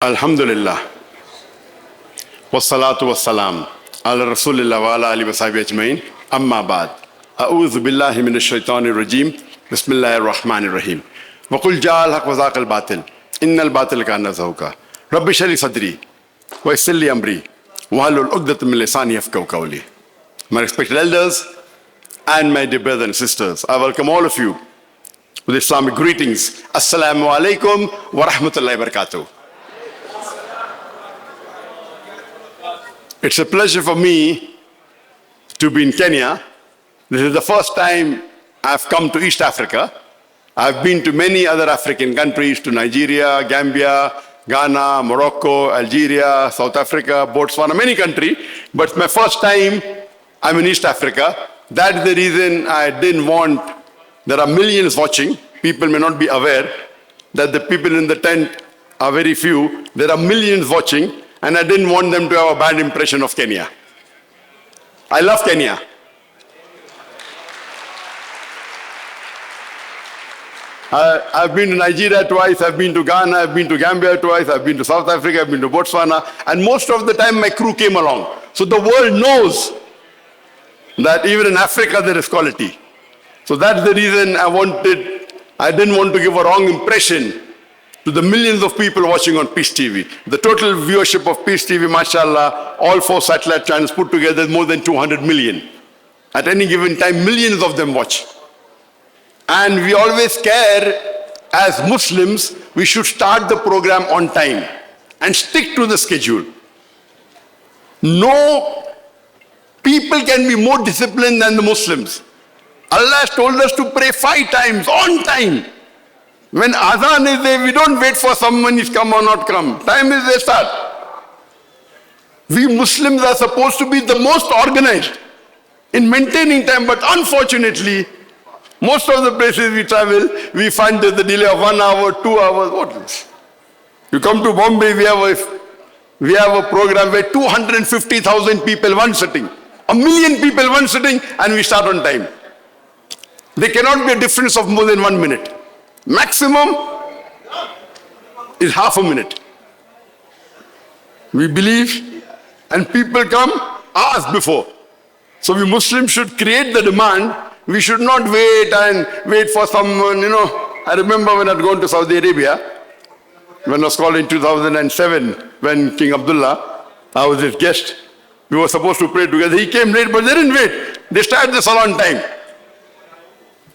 Alhamdulillah. Wassalatu wassalam. Ala Rasulillah wa ala alihi wa sahbihi ajmain. Amma ba'd. A'udhu billahi minash shaitanir rajim. Bismillahir rahmanir rahim. Wa qul ja'al haq wa zaqal batil. Innal batil kana zahuqa. Rabbi shrah li sadri wa yassir li amri wahlul 'uqdatam min lisani yafqahu qawli. My respected elders and my dear brothers and sisters, I welcome all of you with Islamic greetings. Assalamu alaikum wa rahmatullahi wa barakatuh. It's a pleasure for me to be in Kenya. This is the first time I've come to East Africa. I've been to many other African countries, to Nigeria, Gambia, Ghana, Morocco, Algeria, South Africa, Botswana, many countries. But it's my first time I'm in East Africa. That's the reason I didn't want, there are millions watching. People may not be aware that the people in the tent are very few. There are millions watching. And I didn't want them to have a bad impression of Kenya. I love Kenya. I've been to Nigeria twice, I've been to Ghana, I've been to Gambia twice, I've been to South Africa, I've been to Botswana, and most of the time my crew came along. So the world knows that even in Africa there is quality. So that's the reason I didn't want to give a wrong impression to the millions of people watching on Peace TV. The total viewership of Peace TV, mashallah, all 4 satellite channels put together is more than 200 million. At any given time, millions of them watch. And we always care, as Muslims, we should start the program on time and stick to the schedule. No people can be more disciplined than the Muslims. Allah has told us to pray 5 times on time. When Adhan is there, we don't wait for someone is come or not come. Time is there, start. We Muslims are supposed to be the most organized in maintaining time, but unfortunately, most of the places we travel, we find there's a delay of 1 hour, 2 hours. What is this? You come to Bombay, we have a program where 250,000 people, one sitting. 1 million people, one sitting, and we start on time. There cannot be a difference of more than 1 minute. Maximum is half a minute. We believe, and people come, ask before. So we Muslims should create the demand. We should not wait for someone, I remember when I'd gone to Saudi Arabia, when I was called in 2007, when King Abdullah, I was his guest. We were supposed to pray together. He came late, but they didn't wait. They started the salah on time.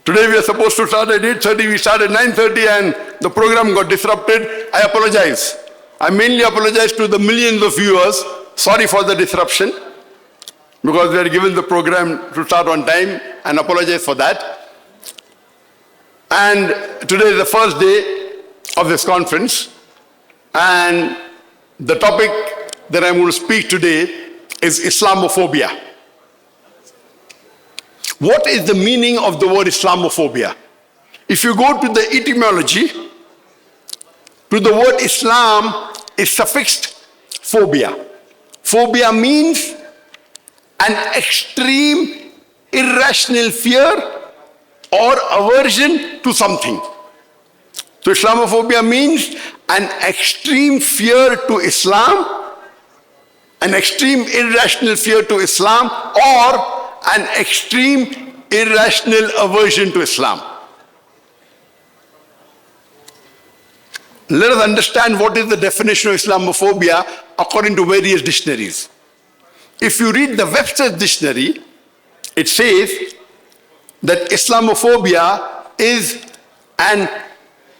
Today we are supposed to start at 8:30, we started at 9:30 and the program got disrupted. I apologize. I mainly apologize to the millions of viewers. Sorry for the disruption, because we are given the program to start on time, and apologize for that. And today is the first day of this conference, and the topic that I'm going to speak today is Islamophobia. What is the meaning of the word Islamophobia? If you go to the etymology, to the word Islam is suffixed phobia. Phobia means an extreme, irrational fear or aversion to something. So Islamophobia means an extreme fear to Islam, an extreme irrational fear to Islam, or an extreme irrational aversion to Islam. Let us understand what is the definition of Islamophobia according to various dictionaries. If you read the Webster's dictionary, it says that Islamophobia is an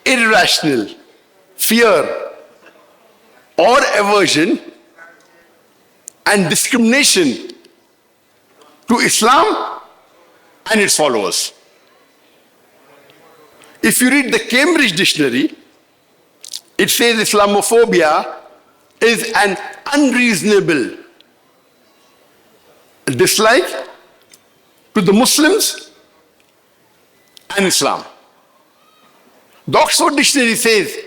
irrational fear or aversion and discrimination to Islam and its followers. If you read the Cambridge Dictionary, it says Islamophobia is an unreasonable dislike to the Muslims and Islam. The Oxford Dictionary says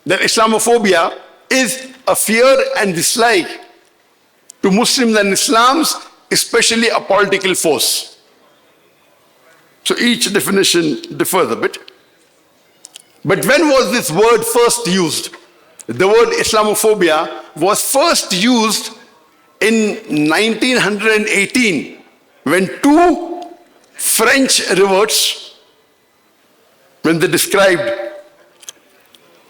that Islamophobia is a fear and dislike to Muslims and Islams, especially a political force. So each definition differs a bit. But when was this word first used? The word Islamophobia was first used in 1918 when two French reverts, when they described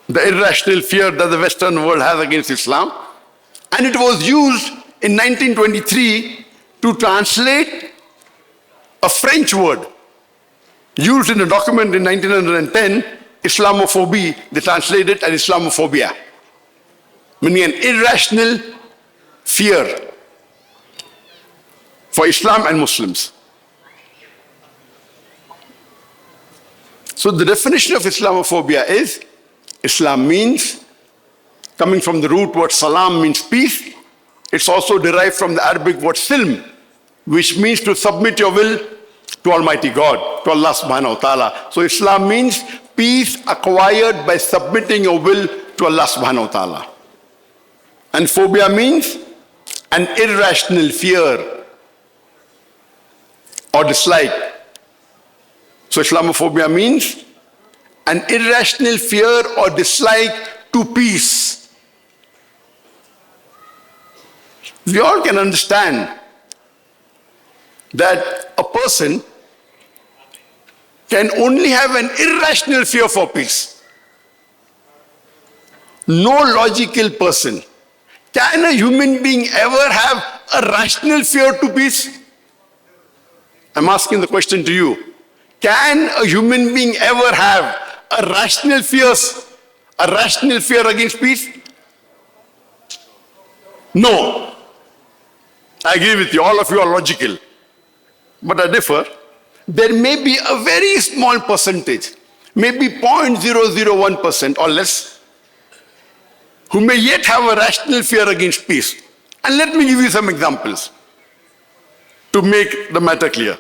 the irrational fear that the Western world has against Islam. And it was used in 1923 to translate a French word used in a document in 1910, Islamophobie. They translated as Islamophobia, meaning an irrational fear for Islam and Muslims. So the definition of Islamophobia is, Islam means, coming from the root word salam means peace. It's also derived from the Arabic word silm, which means to submit your will to Almighty God, to Allah subhanahu wa ta'ala. So Islam means peace acquired by submitting your will to Allah subhanahu wa ta'ala. And phobia means an irrational fear or dislike. So Islamophobia means an irrational fear or dislike to peace. We all can understand that a person can only have an irrational fear for peace. No logical person. Can a human being ever have a rational fear to peace? I'm asking the question to you. Can a human being ever have a rational fear against peace? No. I agree with you. All of you are logical. But I differ. There may be a very small percentage, maybe 0.001% or less, who may yet have a rational fear against peace. And let me give you some examples to make the matter clear.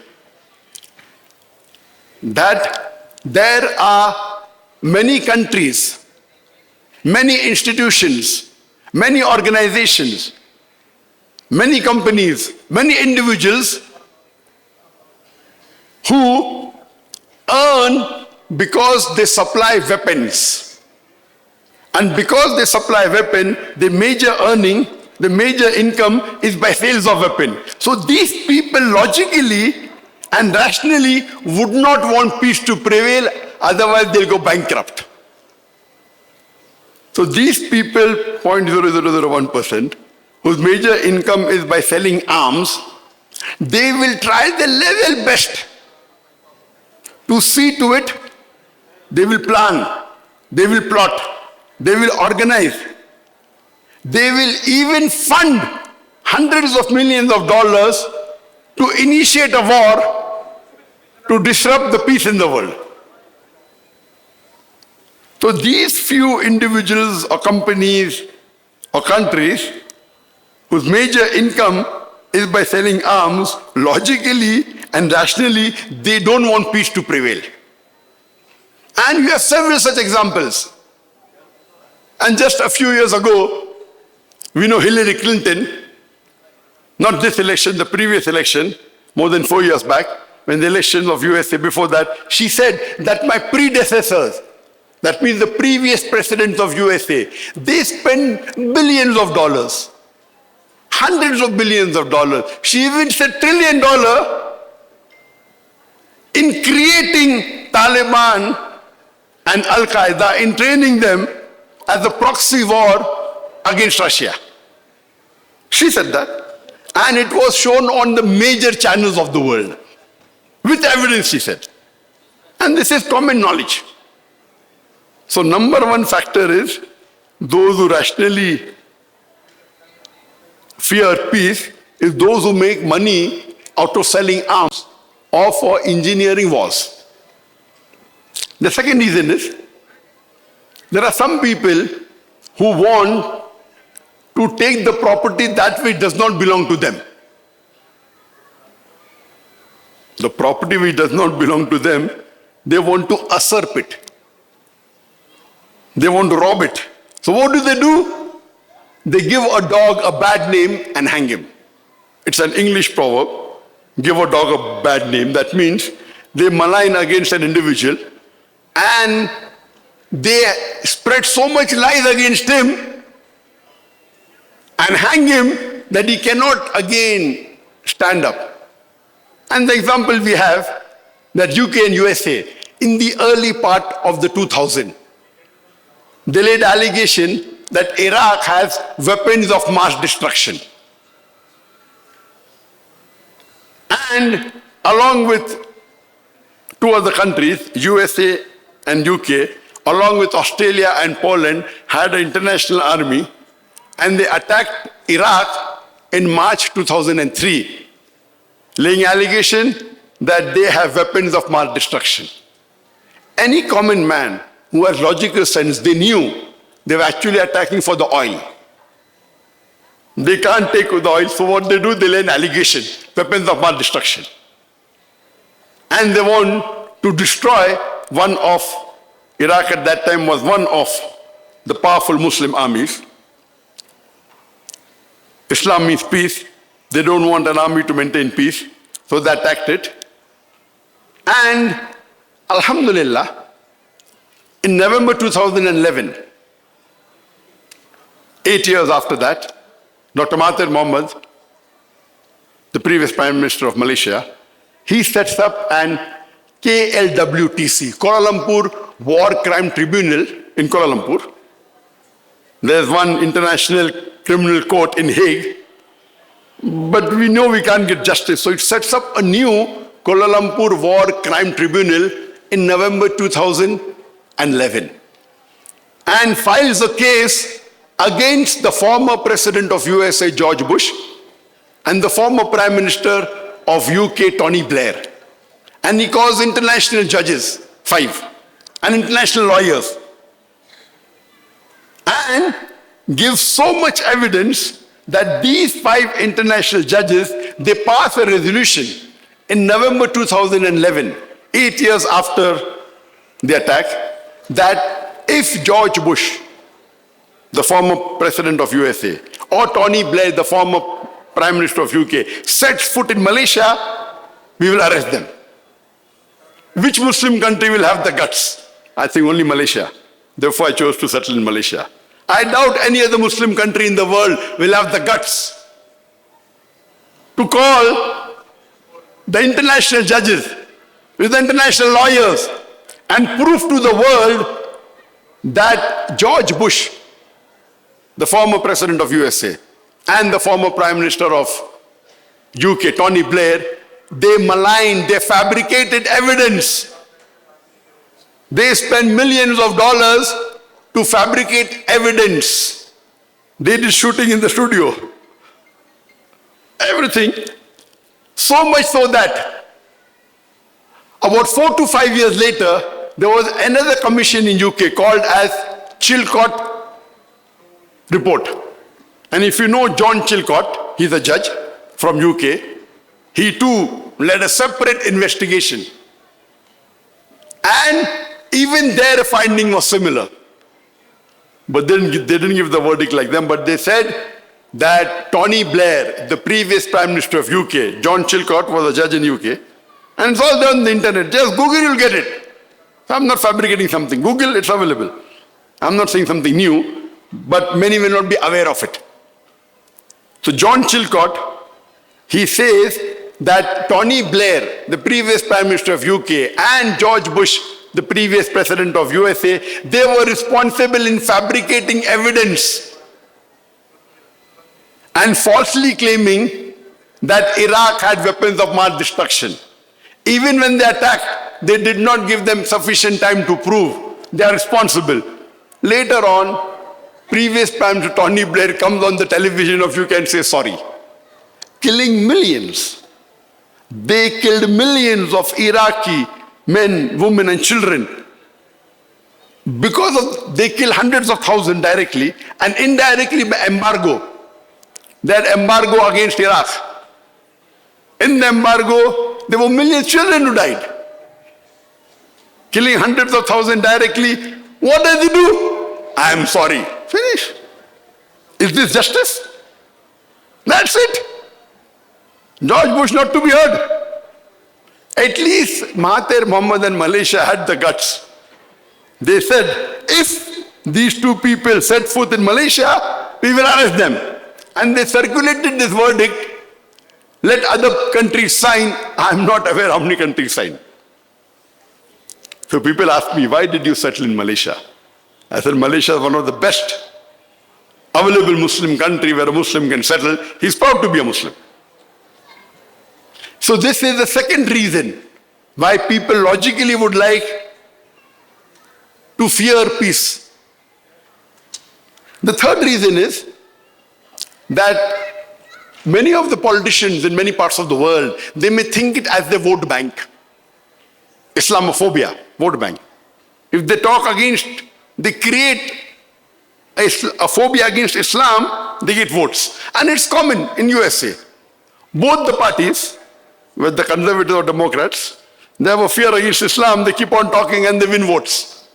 That there are many countries, many institutions, many organizations, many companies, many individuals who earn because they supply weapons. And because they supply weapon, the major earning, the major income is by sales of weapon. So these people logically and rationally would not want peace to prevail, otherwise they'll go bankrupt. So these people, 0.0001%, whose major income is by selling arms, they will try their level best to see to it. They will plan, they will plot, they will organize, they will even fund hundreds of millions of dollars to initiate a war to disrupt the peace in the world. So these few individuals or companies or countries whose major income is by selling arms, logically and rationally, they don't want peace to prevail. And we have several such examples. And just a few years ago, we know Hillary Clinton, not this election, the previous election, more than 4 years back, when the election of USA before that, she said that my predecessors, that means the previous presidents of USA, they spent billions of dollars, hundreds of billions of dollars. She even said $1 trillion in creating Taliban and Al-Qaeda, in training them as a proxy war against Russia. She said that. And it was shown on the major channels of the world. With evidence, she said. And this is common knowledge. So number one factor is those who rationally fear peace is those who make money out of selling arms or for engineering wars. The second reason is there are some people who want to take the property that which does not belong to them. The property which does not belong to them, they want to usurp it. They want to rob it. So what do? They give a dog a bad name and hang him. It's an English proverb. Give a dog a bad name. That means they malign against an individual and they spread so much lies against him and hang him that he cannot again stand up. And the example we have that UK and USA, in the early part of the 2000s, they laid allegation that Iraq has weapons of mass destruction. And along with two other countries, USA and UK, along with Australia and Poland, had an international army, and they attacked Iraq in March 2003, laying allegation that they have weapons of mass destruction. Any common man who has logical sense, they knew they were actually attacking for the oil. They can't take the oil, so what they do, they lay an allegation, weapons of mass destruction. And they want to destroy one of, Iraq at that time was one of the powerful Muslim armies. Islam means peace. They don't want an army to maintain peace, so they attacked it. And Alhamdulillah, in November 2011, 8 years after that, Dr. Mahathir Mohamad, the previous Prime Minister of Malaysia, he sets up an KLWTC, Kuala Lumpur War Crime Tribunal in Kuala Lumpur. There's one international criminal court in Hague, but we know we can't get justice. So it sets up a new Kuala Lumpur War Crime Tribunal in November 2011 and files a case against the former President of USA, George Bush, and the former Prime Minister of UK, Tony Blair. And he calls international judges, 5, and international lawyers, and gives so much evidence that these 5 international judges, they pass a resolution in November 2011, 8 years after the attack, that if George Bush, the former President of USA, or Tony Blair, the former Prime Minister of UK, sets foot in Malaysia, we will arrest them. Which Muslim country will have the guts? I think only Malaysia. Therefore, I chose to settle in Malaysia. I doubt any other Muslim country in the world will have the guts to call the international judges with the international lawyers and prove to the world that George Bush, the former President of USA, and the former Prime Minister of UK, Tony Blair, they maligned, they fabricated evidence. They spent millions of dollars to fabricate evidence. They did shooting in the studio. Everything. So much so that about 4 to 5 years later, there was another commission in UK called as Chilcot Report. And if you know John Chilcot, he's a judge from UK, he too led a separate investigation. And even their finding was similar. But then they didn't give the verdict like them, but they said that Tony Blair, the previous Prime Minister of UK, John Chilcot was a judge in UK, and it's all there on the internet. Just Google, you'll get it. I'm not fabricating something. Google, it's available. I'm not saying something new, but many will not be aware of it. So John Chilcot, he says that Tony Blair, the previous Prime Minister of UK, and George Bush, the previous President of USA, they were responsible in fabricating evidence and falsely claiming that Iraq had weapons of mass destruction. Even when they attacked, they did not give them sufficient time to prove they are responsible. Later on, previous Prime Minister Tony Blair comes on the television of UK and says sorry. Killing millions. They killed millions of Iraqi men, women and children. They kill hundreds of thousands directly and indirectly by embargo. That embargo against Iraq. In the embargo, there were millions of children who died. Killing hundreds of thousands directly. What does he do? I am sorry. Finish. Is this justice? That's it. George Bush not to be heard. At least Mahathir Mohamad and Malaysia had the guts. They said if these two people set foot in Malaysia, we will arrest them. And they circulated this verdict, let other countries sign. I am not aware how many countries signed. So people ask me, why did you settle in Malaysia? I said, Malaysia is one of the best available Muslim country where a Muslim can settle. He's proud to be a Muslim. So this is the second reason why people logically would like to fear peace. The third reason is that many of the politicians in many parts of the world, they may think it as their vote bank. Islamophobia, vote bank. If they talk against, they create a phobia against Islam, they get votes. And it's common in USA. Both the parties, whether the conservatives or Democrats, they have a fear against Islam, they keep on talking and they win votes.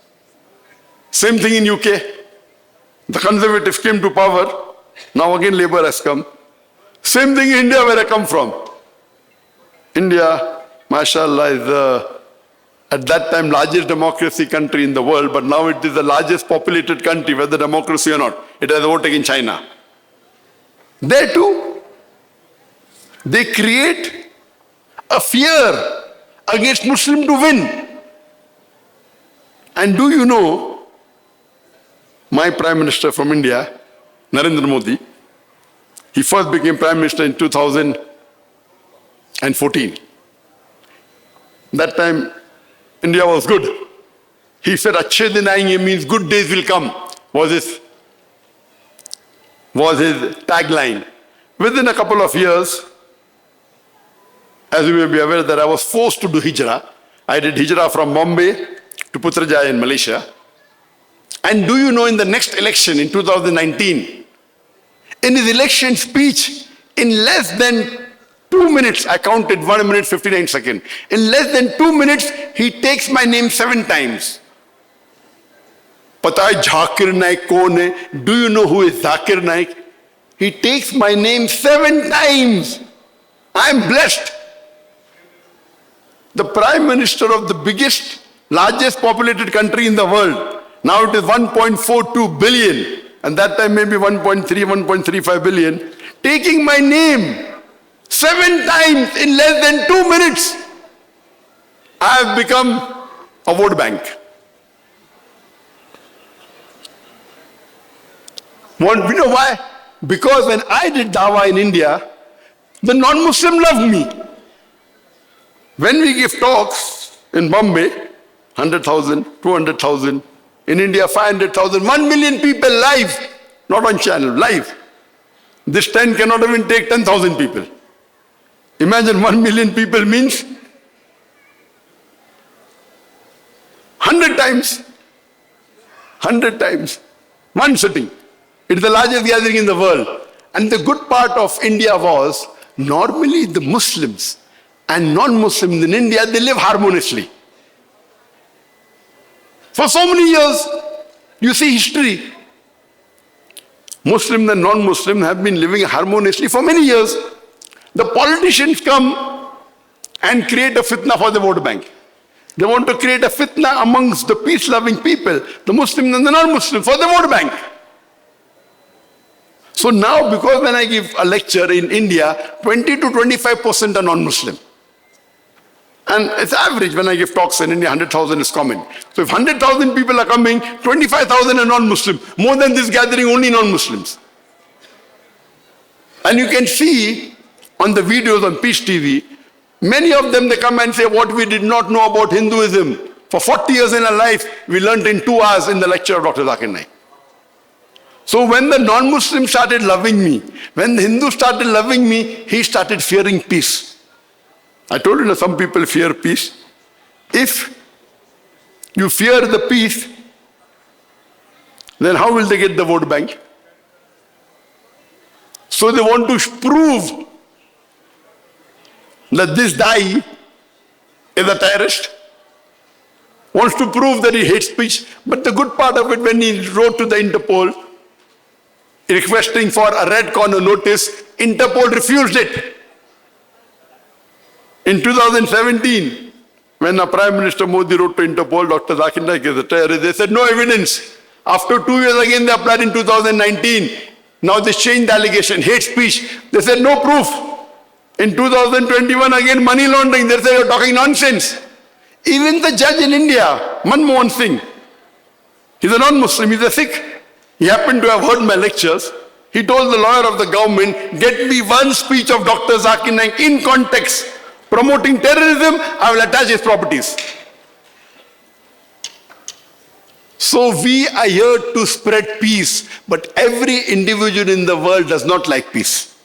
Same thing in UK. The conservatives came to power, now again Labour has come. Same thing in India where I come from. India, mashallah, is at that time largest democracy country in the world, but now it is the largest populated country, whether democracy or not. It has a vote against China. There too, they create a fear against Muslim to win. And do you know, my Prime Minister from India, Narendra Modi, he first became Prime Minister in 2014. That time, India was good. He said, "Achhe din aayenge" means good days will come, was his tagline. Within a couple of years, as you may be aware, that I was forced to do hijrah. I did hijrah from Bombay to Putrajaya in Malaysia. And do you know, in the next election in 2019, in his election speech, in less than 2 minutes, I counted 1 minute 59 seconds. In less than 2 minutes, he takes my name 7 times. Pata hai Zakir Naik kaun hai? Do you know who is Zakir Naik? He takes my name 7 times. I am blessed. The Prime Minister of the biggest, largest populated country in the world, now it is 1.42 billion, and that time maybe 1.3, 1.35 billion, taking my name 7 times in less than 2 minutes. I have become a vote bank. You know why? Because when I did dawah in India, the non-Muslim loved me. When we give talks in Bombay, 100,000, 200,000, in India 500,000, 1 million people live, not on channel, live. This tent cannot even take 10,000 people. Imagine 1 million people means 100 times. 100 times. One sitting. It's the largest gathering in the world. And the good part of India was, normally the Muslims and non-Muslims in India, they live harmoniously. For so many years, you see history. Muslims and non-Muslims have been living harmoniously for many years. The politicians come and create a fitna for the vote bank. They want to create a fitna amongst the peace-loving people, the Muslims and the non-Muslims, for the vote bank. So now, because when I give a lecture in India, 20 to 25% are non-Muslim. And it's average. When I give talks in India, 100,000 is common. So if 100,000 people are coming, 25,000 are non-Muslim. More than this gathering, only non-Muslims. And you can see on the videos on Peace TV, many of them, they come and say, what we did not know about Hinduism. For 40 years in our life, we learned in 2 hours in the lecture of Dr. Zakir Naik. So when the non-Muslims started loving me, when the Hindus started loving me, he started fearing peace. I told you that some people fear peace. If you fear the peace, then how will they get the vote bank? So they want to prove that this Dai is a terrorist, wants to prove that he hates speech. But the good part of it, when he wrote to the Interpol, requesting for a red corner notice, Interpol refused it. In 2017, When Prime Minister Modi wrote to Interpol, Dr. Zakir Naik is a terrorist, they said no evidence. After 2 years again, they applied in 2019. Now they changed the allegation, hate speech. They said no proof. In 2021 again, money laundering. They said you're talking nonsense. Even the judge in India, Manmohan Singh, he's a non-Muslim, he's a Sikh. He happened to have heard my lectures. He told the lawyer of the government, get me one speech of Dr. Zakir Naik in context, promoting terrorism, I will attach his properties. So we are here to spread peace, but every individual in the world does not like peace.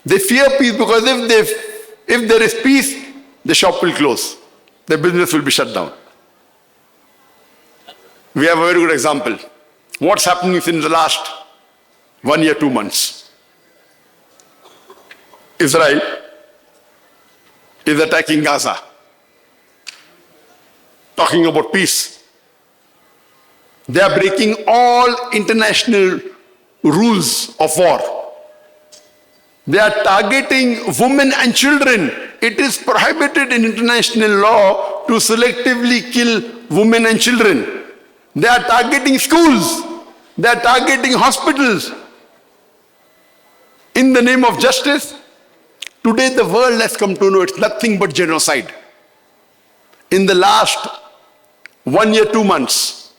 They fear peace because if there is peace, the shop will close. The business will be shut down. We have a very good example. What's happening since the last 1 year, 2 months? Israel is attacking Gaza, talking about peace. They are breaking all international rules of war. They are targeting women and children. It is prohibited in international law to selectively kill women and children. They are targeting schools. They are targeting hospitals. In the name of justice, today the world has come to know it's nothing but genocide. In the last 1 year, 2 months,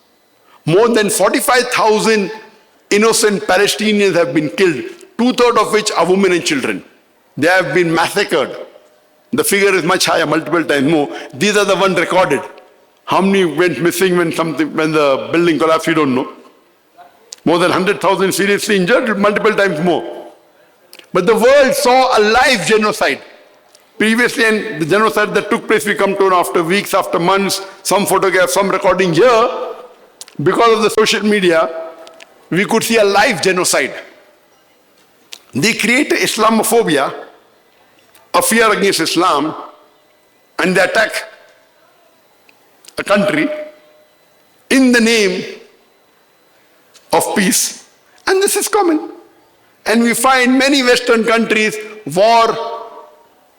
more than 45,000 innocent Palestinians have been killed, 2/3 of which are women and children. They have been massacred. The figure is much higher, multiple times more. These are the ones recorded. How many went missing when the building collapsed, we don't know. More than 100,000 seriously injured, multiple times more. But the world saw a live genocide. Previously, and the genocide that took place, we come to know after weeks, after months, some photographs, some recording here. Because of the social media, we could see a live genocide. They create Islamophobia, a fear against Islam, and they attack a country in the name of peace. And this is common. And we find many Western countries war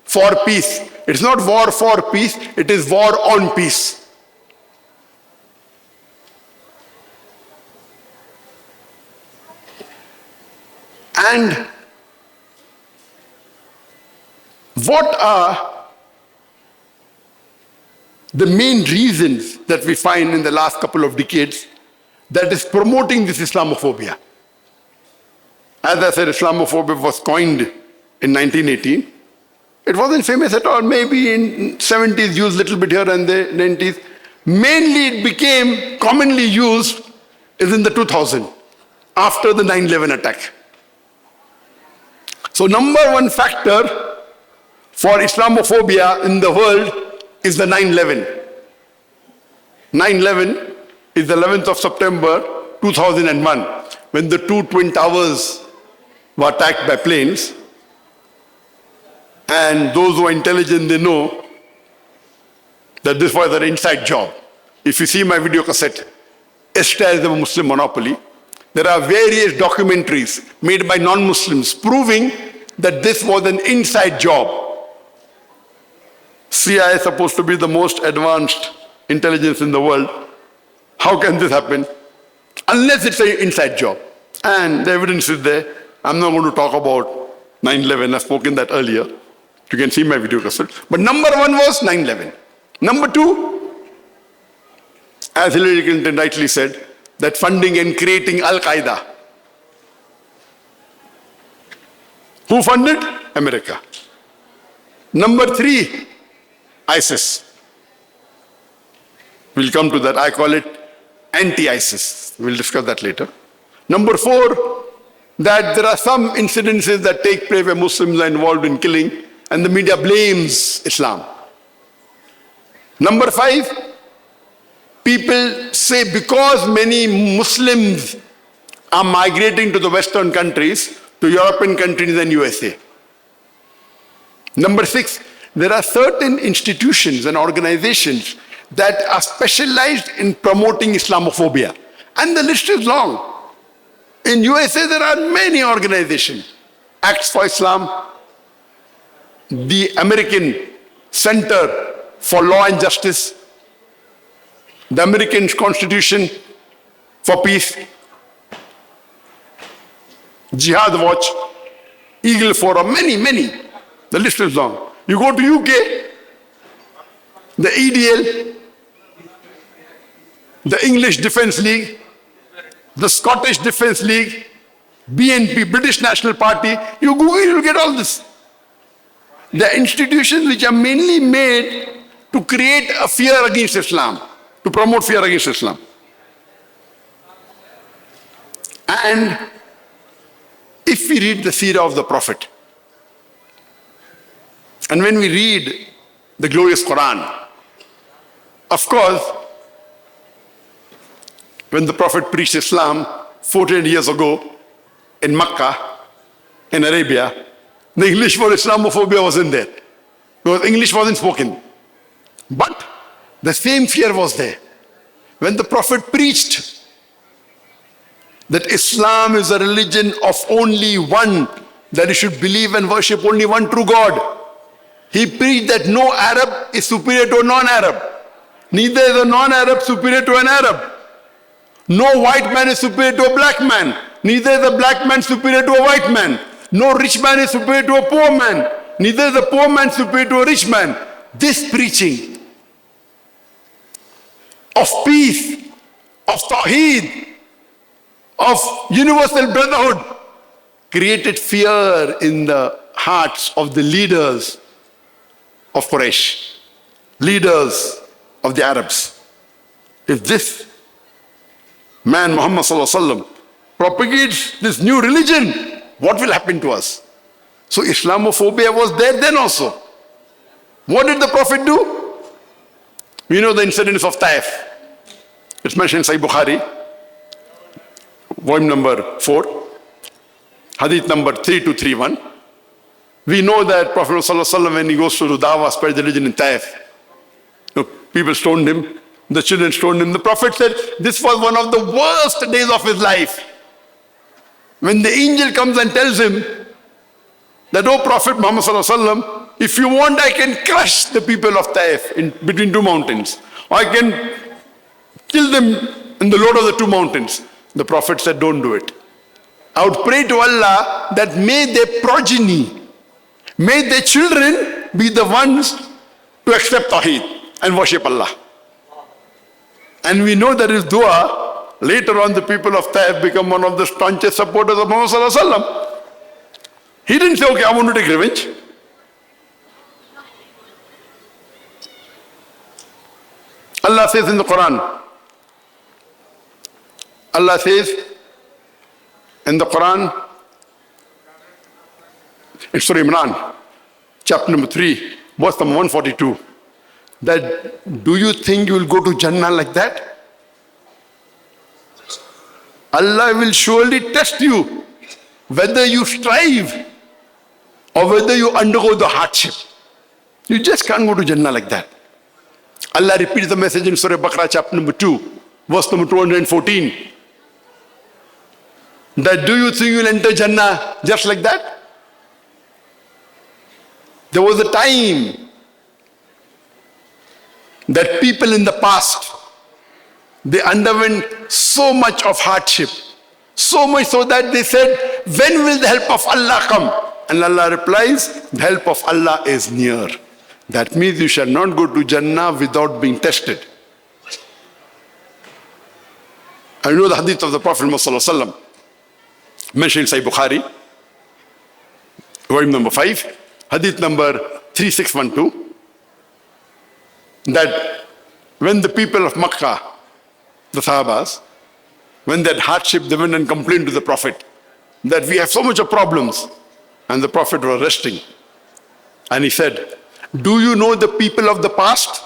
for peace. It's not war for peace, it is war on peace. And what are the main reasons that we find in the last couple of decades that is promoting this Islamophobia? As I said, Islamophobia was coined in 1918. It wasn't famous at all. Maybe in 70s used a little bit here and there, 90s. Mainly it became commonly used is in the 2000, after the 9/11 attack. So number one factor for Islamophobia in the world is the 9/11. 9/11 is the 11th of September 2001, when the two Twin Towers were attacked by planes. And those who are intelligent, they know that this was an inside job. If you see my video cassette, Extraterrorism, a Muslim Monopoly, there are various documentaries made by non-Muslims proving that this was an inside job. CIA is supposed to be the most advanced intelligence in the world. How can this happen? Unless it's an inside job. And the evidence is there. I'm not going to talk about 9/11. I've spoken that earlier. You can see my video cassette. But number one was 9/11. Number two, as Hillary Clinton rightly said, that funding and creating Al-Qaeda. Who funded? America. Number three, ISIS. We'll come to that. I call it anti-ISIS. We'll discuss that later. Number four, that there are some incidences that take place where Muslims are involved in killing and the media blames Islam. Number five, people say because many Muslims are migrating to the Western countries, to European countries and USA. Number six, there are certain institutions and organizations that are specialized in promoting Islamophobia. And the list is long. In USA, there are many organizations. Acts for Islam, the American Center for law and justice, the American Constitution for peace, Jihad Watch, Eagle Forum, many. The list is long. You go to UK, the EDL, the English Defence League, the Scottish Defence League, BNP, British National Party. You Google, you'll get all this. The institutions which are mainly made to create a fear against Islam, to promote fear against Islam. And if we read the seerah of the Prophet, and when we read the glorious Quran, of course, when the Prophet preached Islam 14 years ago in Makkah, in Arabia, the English for Islamophobia wasn't there, because English wasn't spoken. But the same fear was there. When the Prophet preached that Islam is a religion of only one, that you should believe and worship only one true God, he preached that no Arab is superior to a non-Arab. Neither is a non-Arab superior to an Arab. No white man is superior to a black man. Neither is a black man superior to a white man. No rich man is superior to a poor man. Neither is a poor man superior to a rich man. This preaching of peace, of Tawheed, of universal brotherhood created fear in the hearts of the leaders of Quraysh, leaders of the Arabs. If this man, Muhammad Sallallahu Alaihi Wasallam, propagates this new religion, what will happen to us? So Islamophobia was there then also. What did the Prophet do? We know the incidents of Taif. It's mentioned in Sahih Bukhari, volume number 4, hadith number 3231. We know that Prophet Sallallahu Alaihi Wasallam, when he goes to Dawah, spread the religion in Taif, people stoned him, the children stoned him. The Prophet said this was one of the worst days of his life. When the angel comes and tells him that, "Oh Prophet Muhammad Sallallahu Alaihi Wasallam, if you want, I can crush the people of Taif in between two mountains. Or I can kill them in the load of the two mountains." The Prophet said, "Don't do it. I would pray to Allah that may their progeny, may their children be the ones to accept Tawheed and worship Allah." And we know that his dua, later on the people of Taif become one of the staunchest supporters of Muhammad Sallallahu Alaihi Wasallam. He didn't say, "Okay, I want to take revenge." Allah says in the Quran, Allah says in the Quran, in Surah Imran, chapter number 3, verse number 142, that do you think you will go to Jannah like that? Allah will surely test you whether you strive or whether you undergo the hardship. You just can't go to Jannah like that. Allah repeats the message in Surah Baqarah chapter number 2, verse number 214. That do you think you will enter Jannah just like that? There was a time that people in the past, they underwent so much of hardship, so much so that they said, "When will the help of Allah come?" And Allah replies, "The help of Allah is near." That means you shall not go to Jannah without being tested. I know the hadith of the Prophet Muhammad Sallallahu Alaihi Wasallam, mentioned in Sahih Bukhari, volume number 5, hadith number 3612, that when the people of Makkah, the Sahabas, when they had hardship, they went and complained to the Prophet that we have so much of problems. And the Prophet was resting. And he said, "Do you know the people of the past?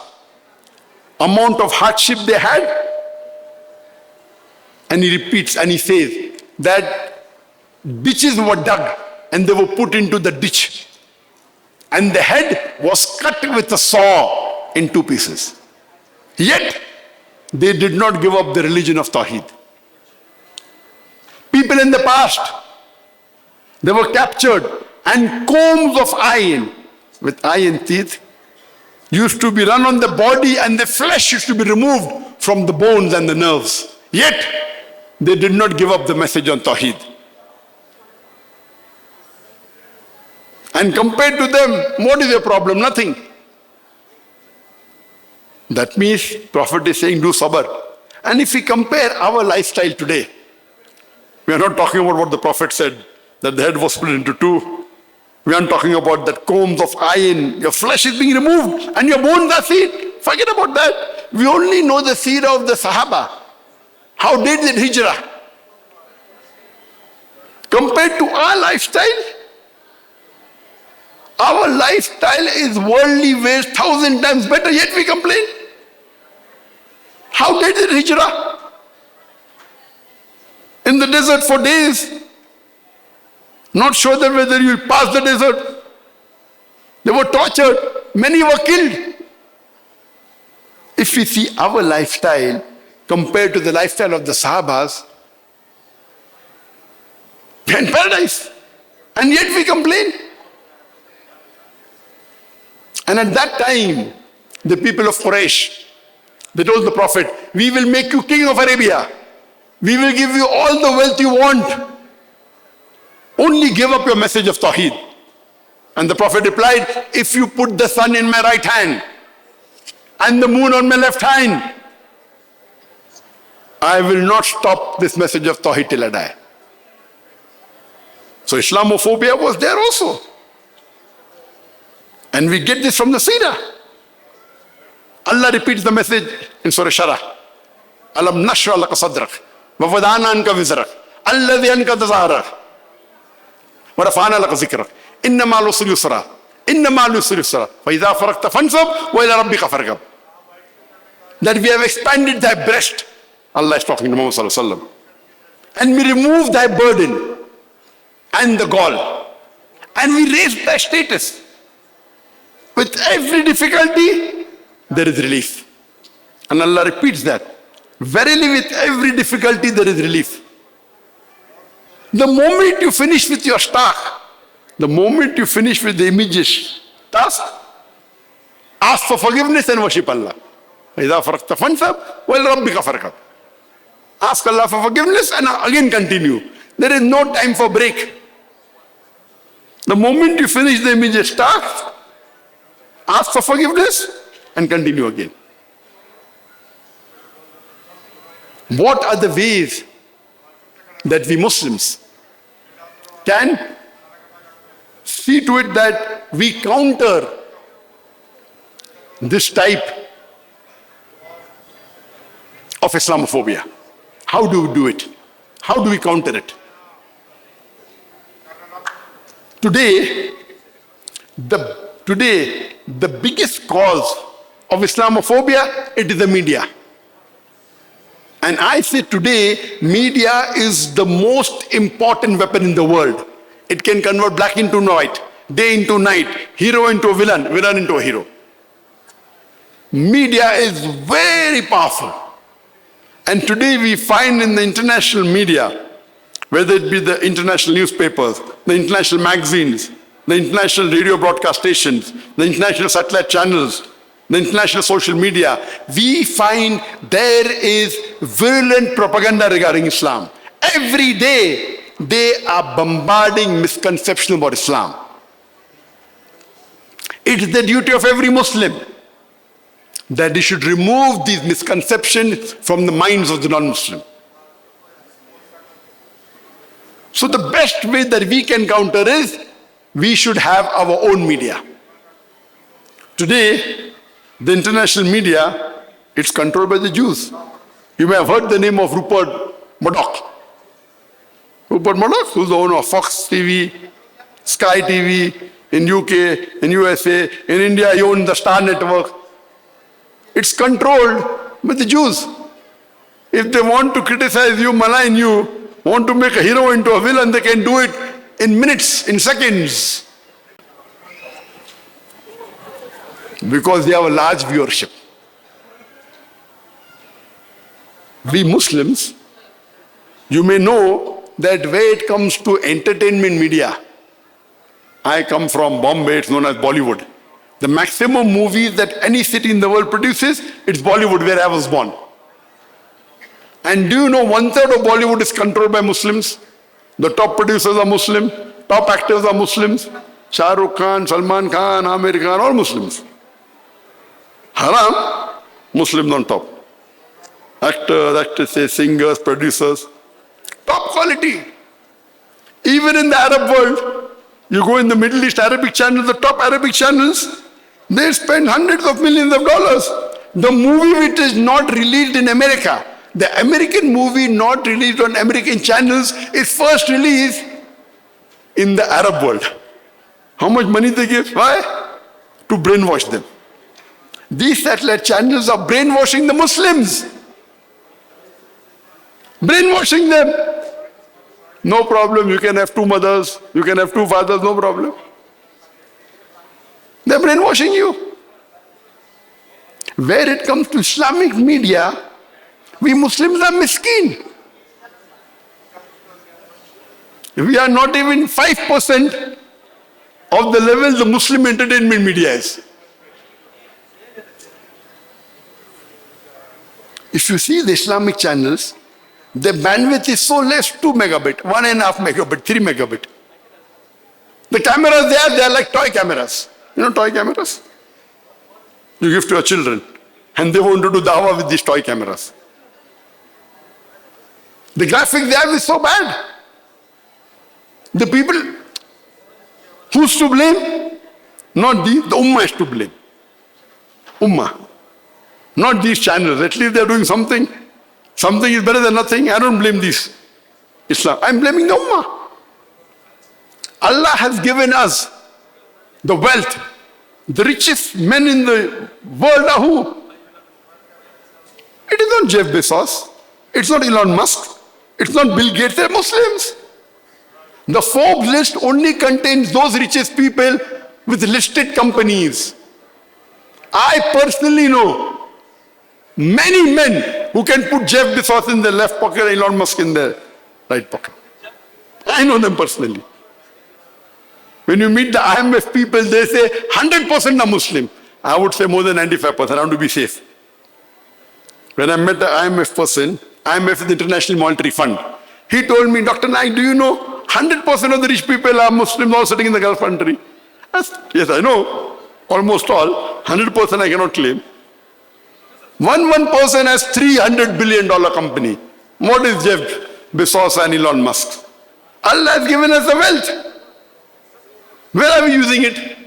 Amount of hardship they had?" And he repeats and he says that ditches were dug and they were put into the ditch. And the head was cut with a saw in 2 pieces. Yet, they did not give up the religion of Tawheed. People in the past, they were captured and combs of iron with iron teeth used to be run on the body and the flesh used to be removed from the bones and the nerves. Yet, they did not give up the message on Tawheed. And compared to them, what is your problem? Nothing. That means Prophet is saying, do sabr. And if we compare our lifestyle today, we are not talking about what the Prophet said, that the head was split into two. We aren't talking about that combs of iron, your flesh is being removed and your bones are seen. Forget about that. We only know the seerah of the Sahaba. How did they hijrah? Compared to our lifestyle is worldly ways 1,000 times better, yet we complain. How did they hijrah? In the desert for days. Not sure that whether you will pass the desert. They were tortured. Many were killed. If we see our lifestyle compared to the lifestyle of the Sahabas, we are in paradise. And yet we complain. And at that time, the people of Quraysh, they told the Prophet, we will make you king of Arabia. We will give you all the wealth you want. Only give up your message of Tawheed. And the Prophet replied, if you put the sun in my right hand and the moon on my left hand, I will not stop this message of Tawheed till I die. So Islamophobia was there also. And we get this from the Seerah. Allah repeats the message in Surah Shara. Alam nashra laka sadrak, wa wada'na anka wizrak, alladhi anka dhaharak, wa rafa'na laka zikrak, inna ma'al usri yusra, inna ma'al usri yusra, fa idha farakta fansab, wa ila rabbika fargab. That we have expanded thy breast. Allah is talking to Muhammad sallallahu alaihi wasallam. And we remove thy burden and the gall. And we raise thy status. With every difficulty, there is relief. And Allah repeats that. Verily, with every difficulty, there is relief. The moment you finish with your task, the moment you finish with the images task, ask for forgiveness and worship Allah. إِذَا فَرَقْتَ فَانْصَبْ وَلِرَبِّكَ فَارْغَب. Ask Allah for forgiveness and again continue. There is no time for break. The moment you finish the immediate task, ask for forgiveness and continue again. What are the ways that we Muslims can see to it that we counter this type of Islamophobia? How do we do it? How do we counter it? Today, the biggest cause of Islamophobia, it is the media. And I say today, media is the most important weapon in the world. It can convert black into white, day into night, hero into a villain, villain into a hero. Media is very powerful. And today we find in the international media, whether it be the international newspapers, the international magazines, the international radio broadcast stations, the international satellite channels, the international social media, we find there is virulent propaganda regarding Islam. Every day, they are bombarding misconceptions about Islam. It is the duty of every Muslim that they should remove these misconceptions from the minds of the non-Muslim. So the best way that we can counter is, we should have our own media. Today, the international media, it's controlled by the Jews. You may have heard the name of Rupert Murdoch. Rupert Murdoch, who's the owner of Fox TV, Sky TV, in UK, in USA, in India, he owns the Star Network. It's controlled by the Jews. If they want to criticize you, malign you, want to make a hero into a villain, they can do it in minutes, in seconds. Because they have a large viewership. We Muslims, you may know that when it comes to entertainment media, I come from Bombay, it's known as Bollywood. The maximum movies that any city in the world produces, it's Bollywood, where I was born. And do you know 1/3 of Bollywood is controlled by Muslims? The top producers are Muslim, top actors are Muslims. Shah Rukh Khan, Salman Khan, Amir Khan, all Muslims. Haram, Muslims on top. Actors, actresses, singers, producers, top quality. Even in the Arab world, you go in the Middle East Arabic channels, the top Arabic channels, they spend hundreds of millions of dollars. The movie which is not released in America, the American movie not released on American channels is first released in the Arab world. How much money they give? Why? To brainwash them. These satellite channels are brainwashing the Muslims. Brainwashing them. No problem, you can have two mothers, you can have two fathers, no problem. They're brainwashing you. Where it comes to Islamic media, we Muslims are miskin. We are not even 5% of the level the Muslim entertainment media is. If you see the Islamic channels, the bandwidth is so less, 2 megabit, 1.5 megabit, 3 megabit. The cameras there, they are like toy cameras. You know toy cameras? You give to your children and they want to do dawah with these toy cameras. The graphic there is so bad. The people, who's to blame? Not the Ummah is to blame. Ummah. Not these channels. At least they're doing something. Something is better than nothing. I don't blame these Islam. I'm blaming the Ummah. Allah has given us the wealth. The richest men in the world are who? It is not Jeff Bezos. It's not Elon Musk. It's not Bill Gates. They're Muslims. The Forbes list only contains those richest people with listed companies. I personally know many men who can put Jeff Bezos in their left pocket and Elon Musk in their right pocket. I know them personally. When you meet the IMF people, they say 100% are Muslim. I would say more than 95%. I want to be safe. When I met the IMF person, IMF is the International Monetary Fund. He told me, Dr. Naik, do you know 100% of the rich people are Muslims all sitting in the Gulf country? I said, yes, I know. Almost all. 100% I cannot claim. One person has $300 billion company. What is Jeff Bezos and Elon Musk? Allah has given us the wealth. Where are we using it?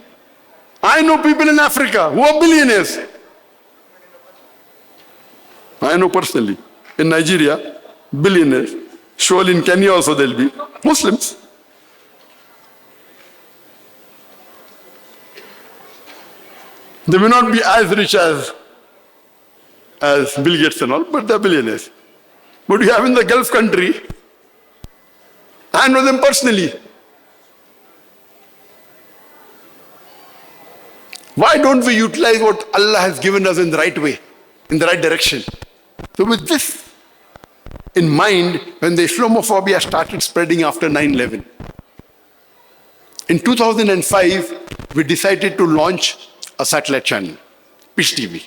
I know people in Africa who are billionaires. I know personally. In Nigeria, billionaires. Surely in Kenya also they'll be Muslims. They may not be as rich as Bill Gates and all, but they're billionaires. But you have in the Gulf country, I know them personally. Why don't we utilize what Allah has given us in the right way, in the right direction? So with this in mind, when the Islamophobia started spreading after 9/11, in 2005, we decided to launch a satellite channel, Peace TV.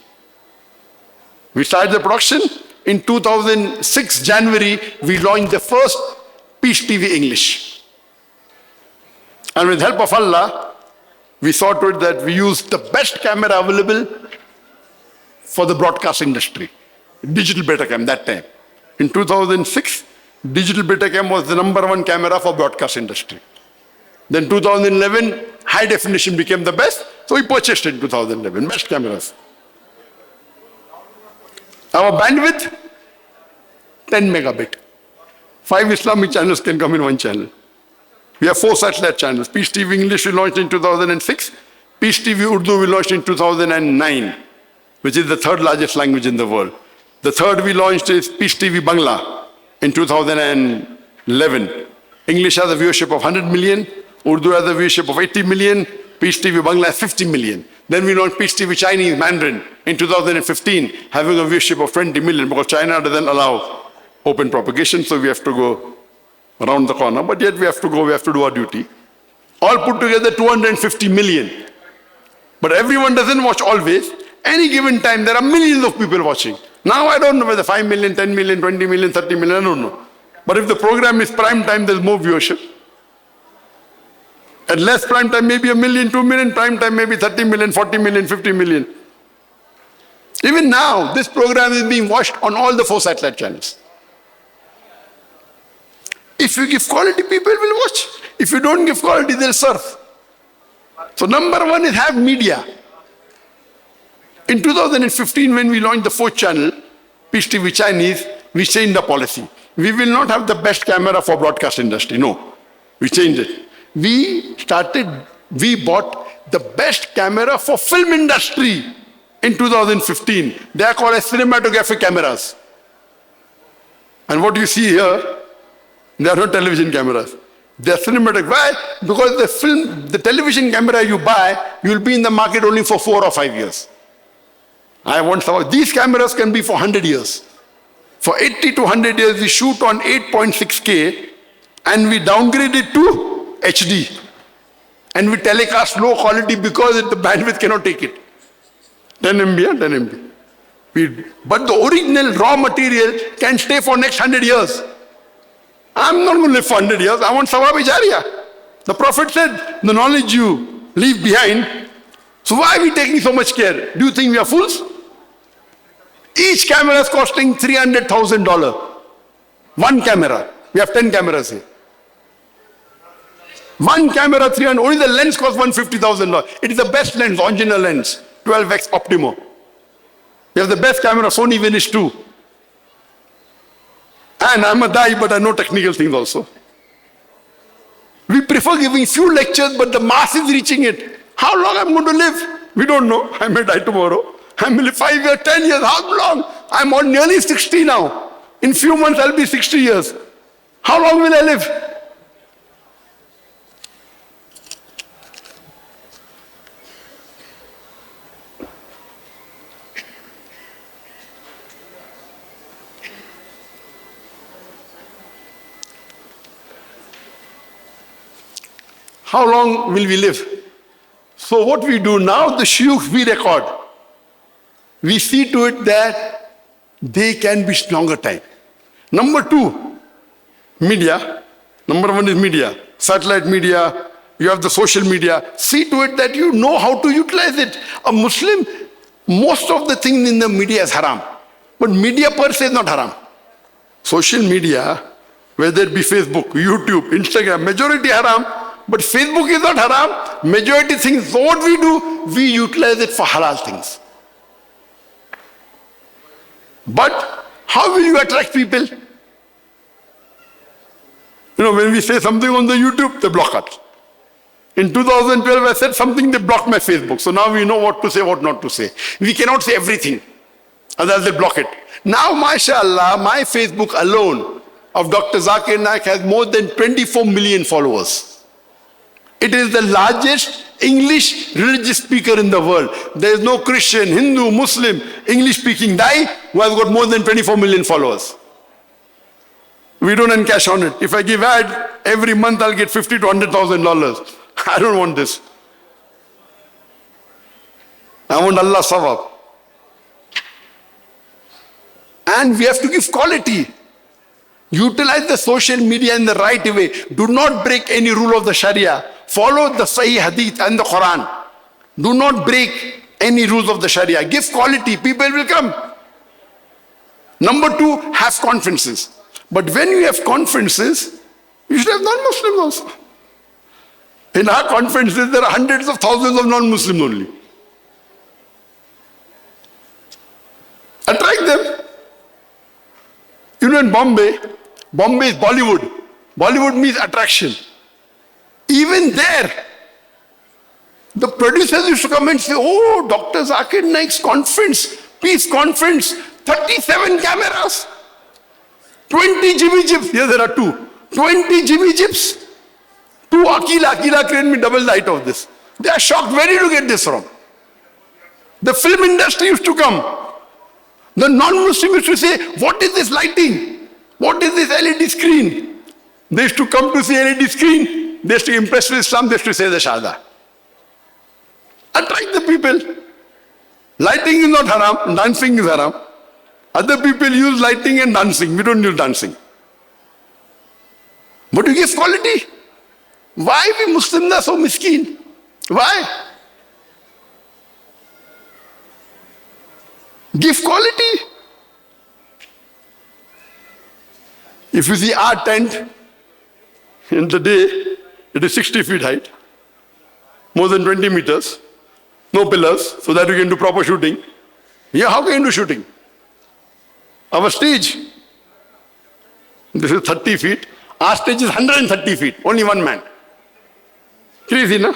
We started the production. In 2006, January, we launched the first Peace TV English. And with the help of Allah, we saw to it that we used the best camera available for the broadcast industry, digital Betacam that time. In 2006, digital Betacam was the #1 camera for broadcast industry. Then 2011, high definition became the best, so we purchased it in 2011, best cameras. Our bandwidth, 10 megabit. 5 Islamic channels can come in one channel. We have 4 satellite channels. Peace TV English we launched in 2006. Peace TV Urdu we launched in 2009, which is the 3rd largest language in the world. The 3rd we launched is Peace TV Bangla in 2011. English has a viewership of 100 million. Urdu has a viewership of 80 million. Peace TV Bangla has 50 million. Then we launched Peace TV Chinese Mandarin in 2015, having a viewership of 20 million because China doesn't allow open propagation, so we have to go around the corner. But yet we have to do our duty. All put together 250 million. But everyone doesn't watch always. Any given time, there are millions of people watching. Now I don't know whether 5 million, 10 million, 20 million, 30 million, I don't know. But if the program is prime time, there's more viewership. At less prime time, maybe 1 million, 2 million, prime time maybe 30 million, 40 million, 50 million. Even now, this program is being watched on all the 4 satellite channels. If you give quality, people will watch. If you don't give quality, they'll surf. So number 1 is have media. In 2015, when we launched the 4th channel, Peace TV Chinese, we changed the policy. We will not have the best camera for broadcast industry. No, we changed it. We bought the best camera for film industry in 2015. They are called as cinematographic cameras. And what you see here, they are not television cameras. They are cinematic. Why? Because the television camera you buy, you will be in the market only for 4 or 5 years. I want some. These cameras can be for 100 years. For 80 to 100 years, we shoot on 8.6K and we downgrade it to HD. And we telecast low quality because the bandwidth cannot take it. 10 MB, 10 MB. But the original raw material can stay for next 100 years. I'm not going to live for 100 years. I want Sawab-e-Jariyah. The Prophet said, the knowledge you leave behind. So why are we taking so much care? Do you think we are fools? Each camera is costing $300,000. One camera. We have 10 cameras here. One camera, 300. Only the lens costs $150,000. It is the best lens, original lens, 12x Optimo. We have the best camera, Sony Venice 2. And I'm a Dai, but I know technical things also. We prefer giving few lectures, but the mass is reaching it. How long I'm going to live? We don't know. I may die tomorrow. I may live 5 years, 10 years. How long? I'm on nearly 60 now. In few months, I'll be 60 years. How long will I live? How long will we live? So what we do now, the shuyukh we record. We see to it that they can be longer time. Number 2, media. Number 1 is media. Satellite media, you have the social media. See to it that you know how to utilize it. A Muslim, most of the things in the media is haram. But media per se is not haram. Social media, whether it be Facebook, YouTube, Instagram, majority haram. But Facebook is not haram. Majority things, so what we do, we utilize it for halal things. But how will you attract people? You know, when we say something on the YouTube, they block us. In 2012, I said something, they blocked my Facebook. So now we know what to say, what not to say. We cannot say everything, otherwise they block it. Now, mashallah, my Facebook alone of Dr. Zakir Naik has more than 24 million followers. It is the largest English religious speaker in the world. There is no Christian, Hindu, Muslim, English-speaking Dai who has got more than 24 million followers. We don't encash on it. If I give ad, every month I'll get $50,000 to $100,000. I don't want this. I want Allah sawab. And we have to give quality. Utilize the social media in the right way. Do not break any rule of the Sharia. Follow the Sahih Hadith and the Quran. Do not break any rules of the Sharia. Give quality. People will come. Number 2, have conferences. But when you have conferences, you should have non-Muslims also. In our conferences, there are hundreds of thousands of non-Muslims only. Attract them. You know, in Bombay is Bollywood. Bollywood means attraction. Even there, the producers used to come and say, oh, Dr. Zakir Naik's conference, peace conference, 37 cameras, 20 GB chips. Here there are 2. 20 GB chips. 2 Aquila crane me double the height of this. They are shocked. Where did you get this from? The film industry used to come. The non-Muslim used to say, what is this lighting? What is this LED screen? They used to come to see LED screen. They used to impress with Islam. They used to say the Shahada. Attract the people. Lighting is not haram, dancing is haram. Other people use lighting and dancing. We don't use dancing. But you give quality. Why we Muslims are so miskeen? Why? Give quality. If you see our tent, in the day, it is 60 feet height, more than 20 meters, no pillars, so that we can do proper shooting. Yeah, how can you do shooting? Our stage, this is 30 feet. Our stage is 130 feet, only one man. Crazy, no?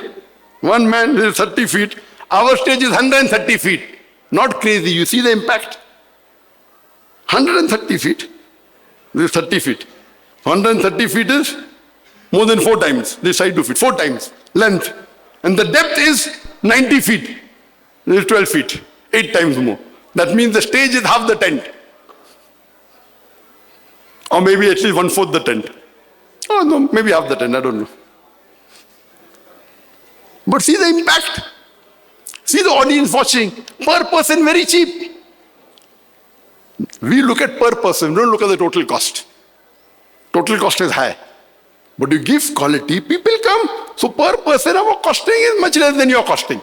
One man is 30 feet. Our stage is 130 feet. Not crazy, you see the impact? 130 feet. This is 30 feet. 130 feet is more than 4 times. This side 2 feet, 4 times length. And the depth is 90 feet. This is 12 feet, 8 times more. That means the stage is half the tent. Or maybe at least 1/4 the tent. Oh no, maybe half the tent, I don't know. But see the impact. See the audience watching. Per person, very cheap. We look at per person, don't look at the total cost. Total cost is high. But you give quality, people come. So per person, our costing is much less than your costing.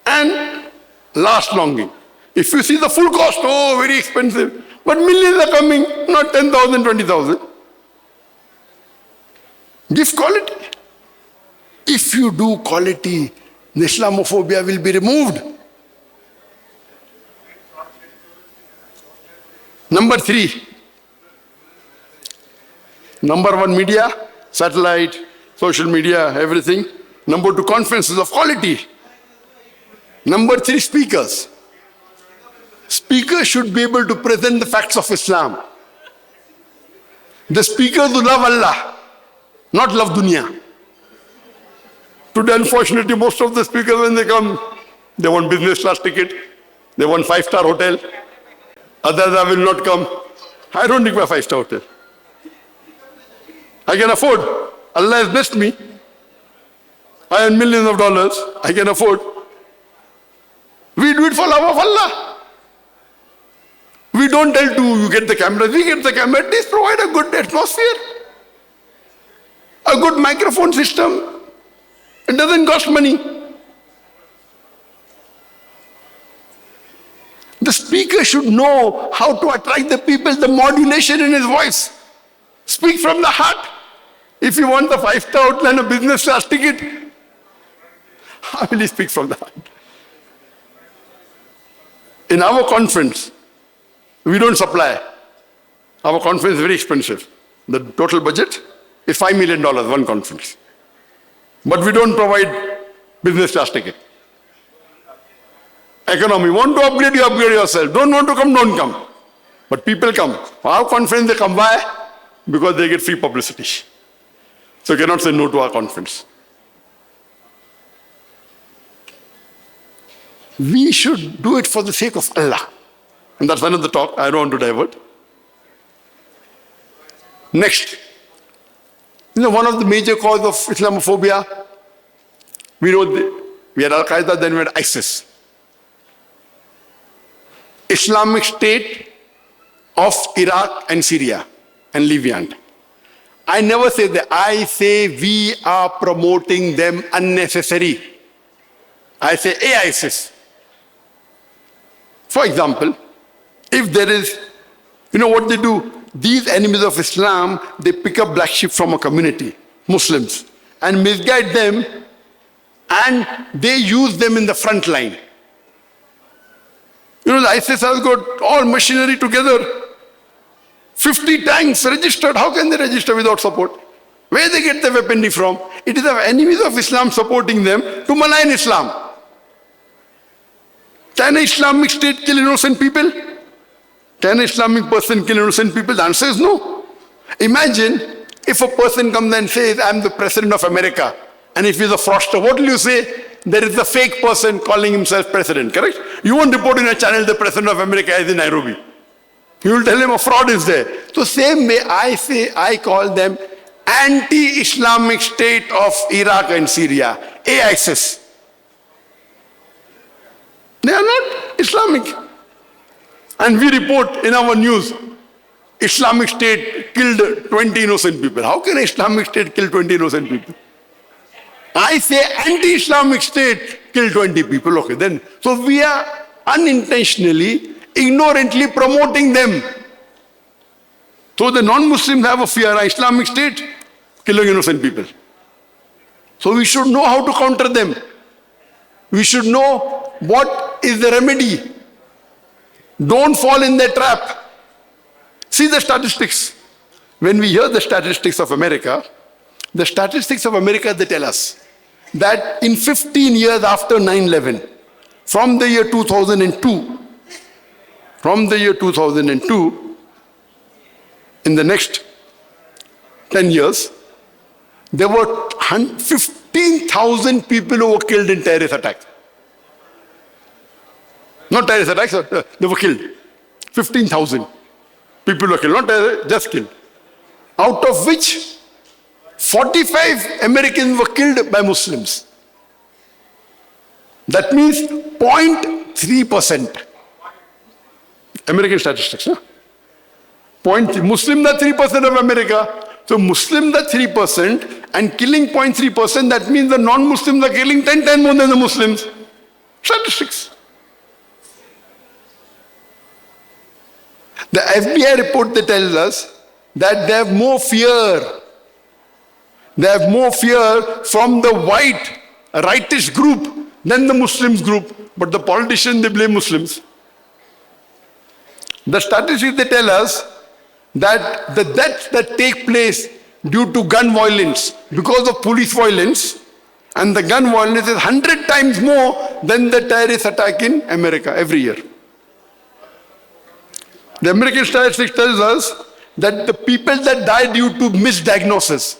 And last longing. If you see the full cost, oh, very expensive. But millions are coming, not 10,000, 20,000. Give quality. If you do quality, the Islamophobia will be removed. Number 3. Number 1, media, satellite, social media, everything. Number 2, conferences of quality. Number 3, speakers. Speakers should be able to present the facts of Islam. The speakers who love Allah, not love dunya. Today, unfortunately, most of the speakers, when they come, they want business class ticket, they want 5-star hotel. Others will not come. I don't require 5-star hotel. I can afford. Allah has blessed me. I earn millions of dollars. I can afford. We do it for love of Allah. We don't tell you get the camera. We get the camera. At least provide a good atmosphere. A good microphone system. It doesn't cost money. The speaker should know how to attract the people, the modulation in his voice. Speak from the heart. If you want the 5-star hotel and a business class ticket, how will he speak from the heart? In our conference, we don't supply. Our conference is very expensive. The total budget is $5 million, one conference. But we don't provide business class ticket. Economy, want to upgrade, you upgrade yourself. Don't want to come, don't come. But people come. Our conference, they come. Why? Because they get free publicity. So you cannot say no to our conference. We should do it for the sake of Allah. And that's another talk. I don't want to divert. Next. One of the major causes of Islamophobia, we had Al-Qaeda, then we had ISIS. Islamic State of Iraq and Syria and Levant. I never say that. I say we are promoting them unnecessary. I say ISIS. For example, if there is, what they do? These enemies of Islam, they pick up black sheep from a community, Muslims, and misguide them, and they use them in the front line. The ISIS has got all machinery together. 50 tanks registered. How can they register without support? Where they get the weaponry from? It is the enemies of Islam supporting them to malign Islam. Can an Islamic State kill innocent people? Can an Islamic person kill innocent people? The answer is no. Imagine if a person comes and says, I'm the president of America, and if he's a fraudster, what will you say? There is a fake person calling himself president, correct? You won't report in a channel the president of America is in Nairobi. You will tell him a fraud is there. So same way I call them anti-Islamic State of Iraq and Syria, ISIS. They are not Islamic. And we report in our news, Islamic State killed 20 innocent people. How can Islamic State kill 20 innocent people? I say anti-Islamic State killed 20 people. Okay, then. So we are unintentionally, ignorantly promoting them. So the non-Muslims have a fear, Islamic State killing innocent people. So we should know how to counter them. We should know what is the remedy. Don't fall in their trap. See the statistics. When we hear the statistics of America, they tell us that in 15 years after 9/11, from the year 2002, in the next 10 years, there were 15,000 people who were killed in terrorist attacks. Not terrorist attacks, they were killed. 15,000 people were killed, not terrorists, just killed. Out of which 45 Americans were killed by Muslims. That means 0.3%. American statistics, huh? Muslims are 3% of America. So Muslims are 3% and killing 0.3%, that means the non-Muslims are killing 10 times more than the Muslims. Statistics. The FBI report that tells us that they have more fear. They have more fear from the white rightist group than the Muslims group. But the politicians, they blame Muslims. The statistics, they tell us that the deaths that take place due to gun violence, because of police violence, and the gun violence is 100 times more than the terrorist attack in America every year. The American statistics tells us that the people that die due to misdiagnosis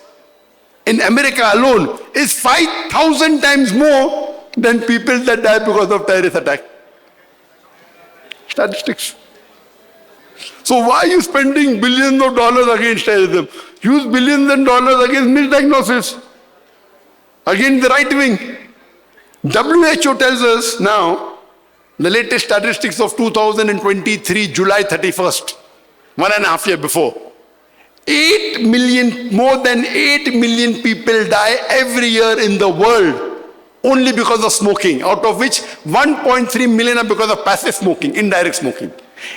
in America alone is 5,000 times more than people that die because of terrorist attack. Statistics. So why are you spending billions of dollars against terrorism? Use billions of dollars against misdiagnosis, against the right wing. WHO tells us now, the latest statistics of 2023, July 31st, 1.5 years before, 8 million, more than 8 million people die every year in the world only because of smoking, out of which 1.3 million are because of passive smoking, indirect smoking.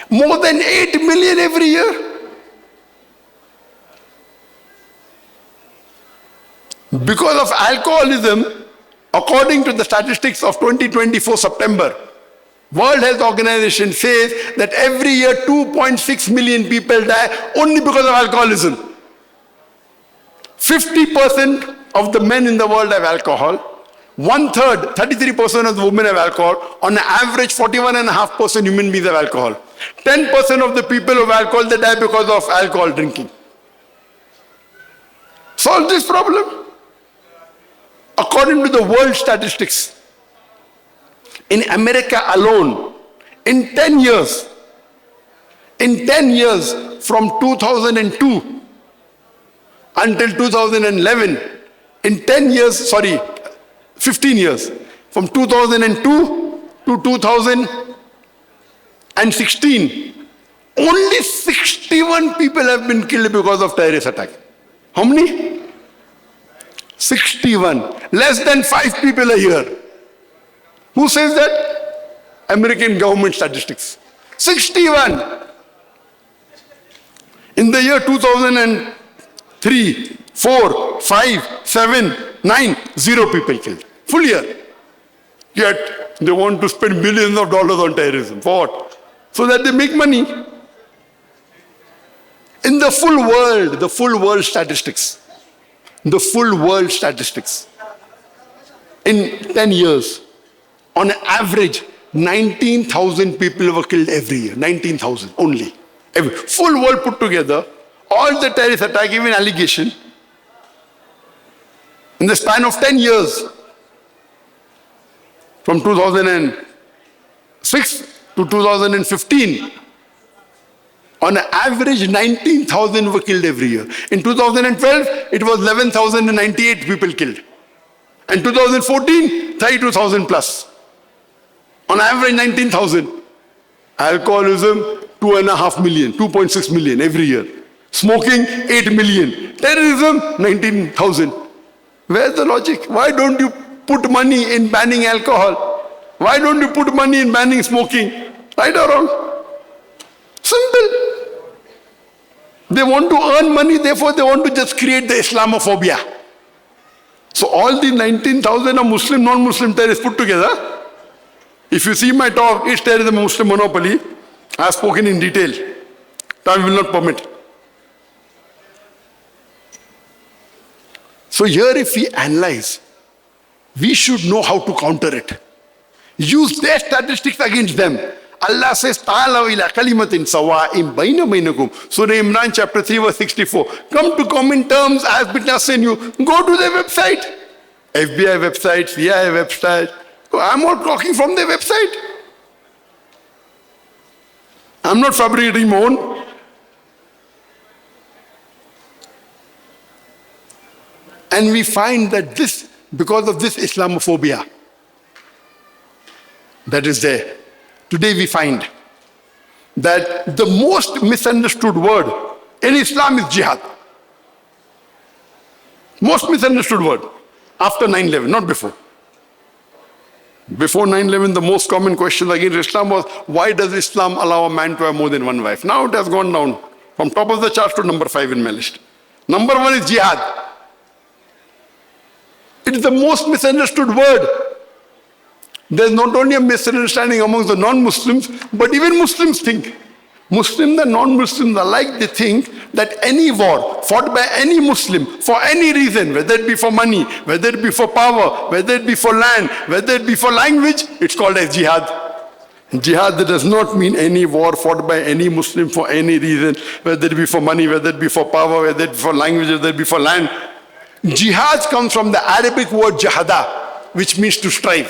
More than 8 million every year. Because of alcoholism, according to the statistics of 2024 September, World Health Organization says that every year 2.6 million people die only because of alcoholism. 50% of the men in the world have alcohol. 1/3, 33% of the women have alcohol. On average, 41.5% human beings have alcohol. 10% of the people who have alcohol, they die because of alcohol drinking. Solve this problem. According to the world statistics, in America alone, in 10 years, from 2002 until 2011, in 10 years, 15 years, from 2002 to 2016, only 61 people have been killed because of terrorist attack. How many? 61. Less than 5 people a year. Who says that? American government statistics. 61. In the year 2003, 4, 5, 7, 9, 0 people killed. Full year. Yet they want to spend billions of dollars on terrorism. For what? So that they make money. In the full world statistics, in 10 years, on average, 19,000 people were killed every year. 19,000 only. Full world put together, all the terrorist attack, even allegation, in the span of 10 years, from 2006 to 2015, on average, 19,000 were killed every year. In 2012, it was 11,098 people killed. In 2014, 32,000 plus. On average, 19,000. Alcoholism, 2.5 million, 2.6 million every year. Smoking, 8 million. Terrorism, 19,000. Where's the logic? Why don't you put money in banning alcohol? Why don't you put money in banning smoking? Right or wrong? Simple. They want to earn money, therefore they want to just create the Islamophobia. So all the 19,000 are Muslim, non-Muslim terrorists put together. If you see my talk, is terrorism a Muslim monopoly? I have spoken in detail. Time will not permit. So here if we analyze, we should know how to counter it. Use their statistics against them. Allah says, Ta'ala ila kalimatin sawa'im bayna bainakum. Surah Imran chapter 3 verse 64. Come to common terms as between us and you. Go to their website. FBI website, CIA website. I'm all talking from their website. I'm not fabricating my own. And we find that this, because of this Islamophobia that is there, today we find that the most misunderstood word in Islam is jihad. Most misunderstood word after 9/11, not before. Before 9/11, the most common question against Islam was, why does Islam allow a man to have more than one wife? Now it has gone down from top of the chart to number 5 in my list. Number 1 is jihad. It is the most misunderstood word. There's not only a misunderstanding amongst the non-Muslims, but even Muslims think. Muslims and non-Muslims alike, they think that any war fought by any Muslim for any reason, whether it be for money, whether it be for power, whether it be for land, whether it be for language, it's called as jihad. Jihad does not mean any war fought by any Muslim for any reason, whether it be for money, whether it be for power, whether it be for language, whether it be for land. Jihad comes from the Arabic word jahada, which means to strive.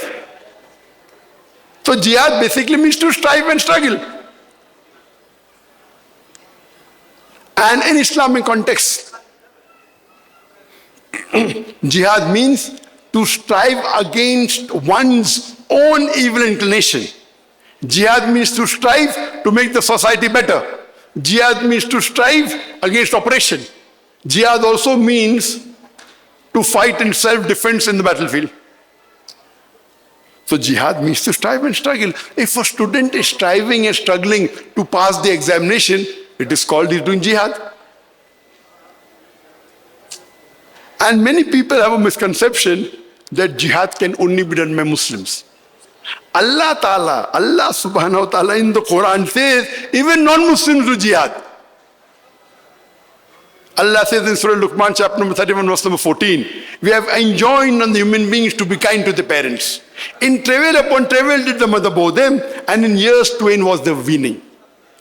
So jihad basically means to strive and struggle. And in Islamic context, jihad means to strive against one's own evil inclination. Jihad means to strive to make the society better. Jihad means to strive against oppression. Jihad also means to fight in self-defense in the battlefield. So jihad means to strive and struggle. If a student is striving and struggling to pass the examination, it is called he's doing jihad. And many people have a misconception that jihad can only be done by Muslims. Allah Ta'ala, Allah Subhanahu wa Ta'ala in the Quran says, even non-Muslims do jihad. Allah says in Surah Luqman chapter number 31 verse number 14, we have enjoined on the human beings to be kind to the parents. In travail upon travail did the mother bore them, and in years twain was the weaning.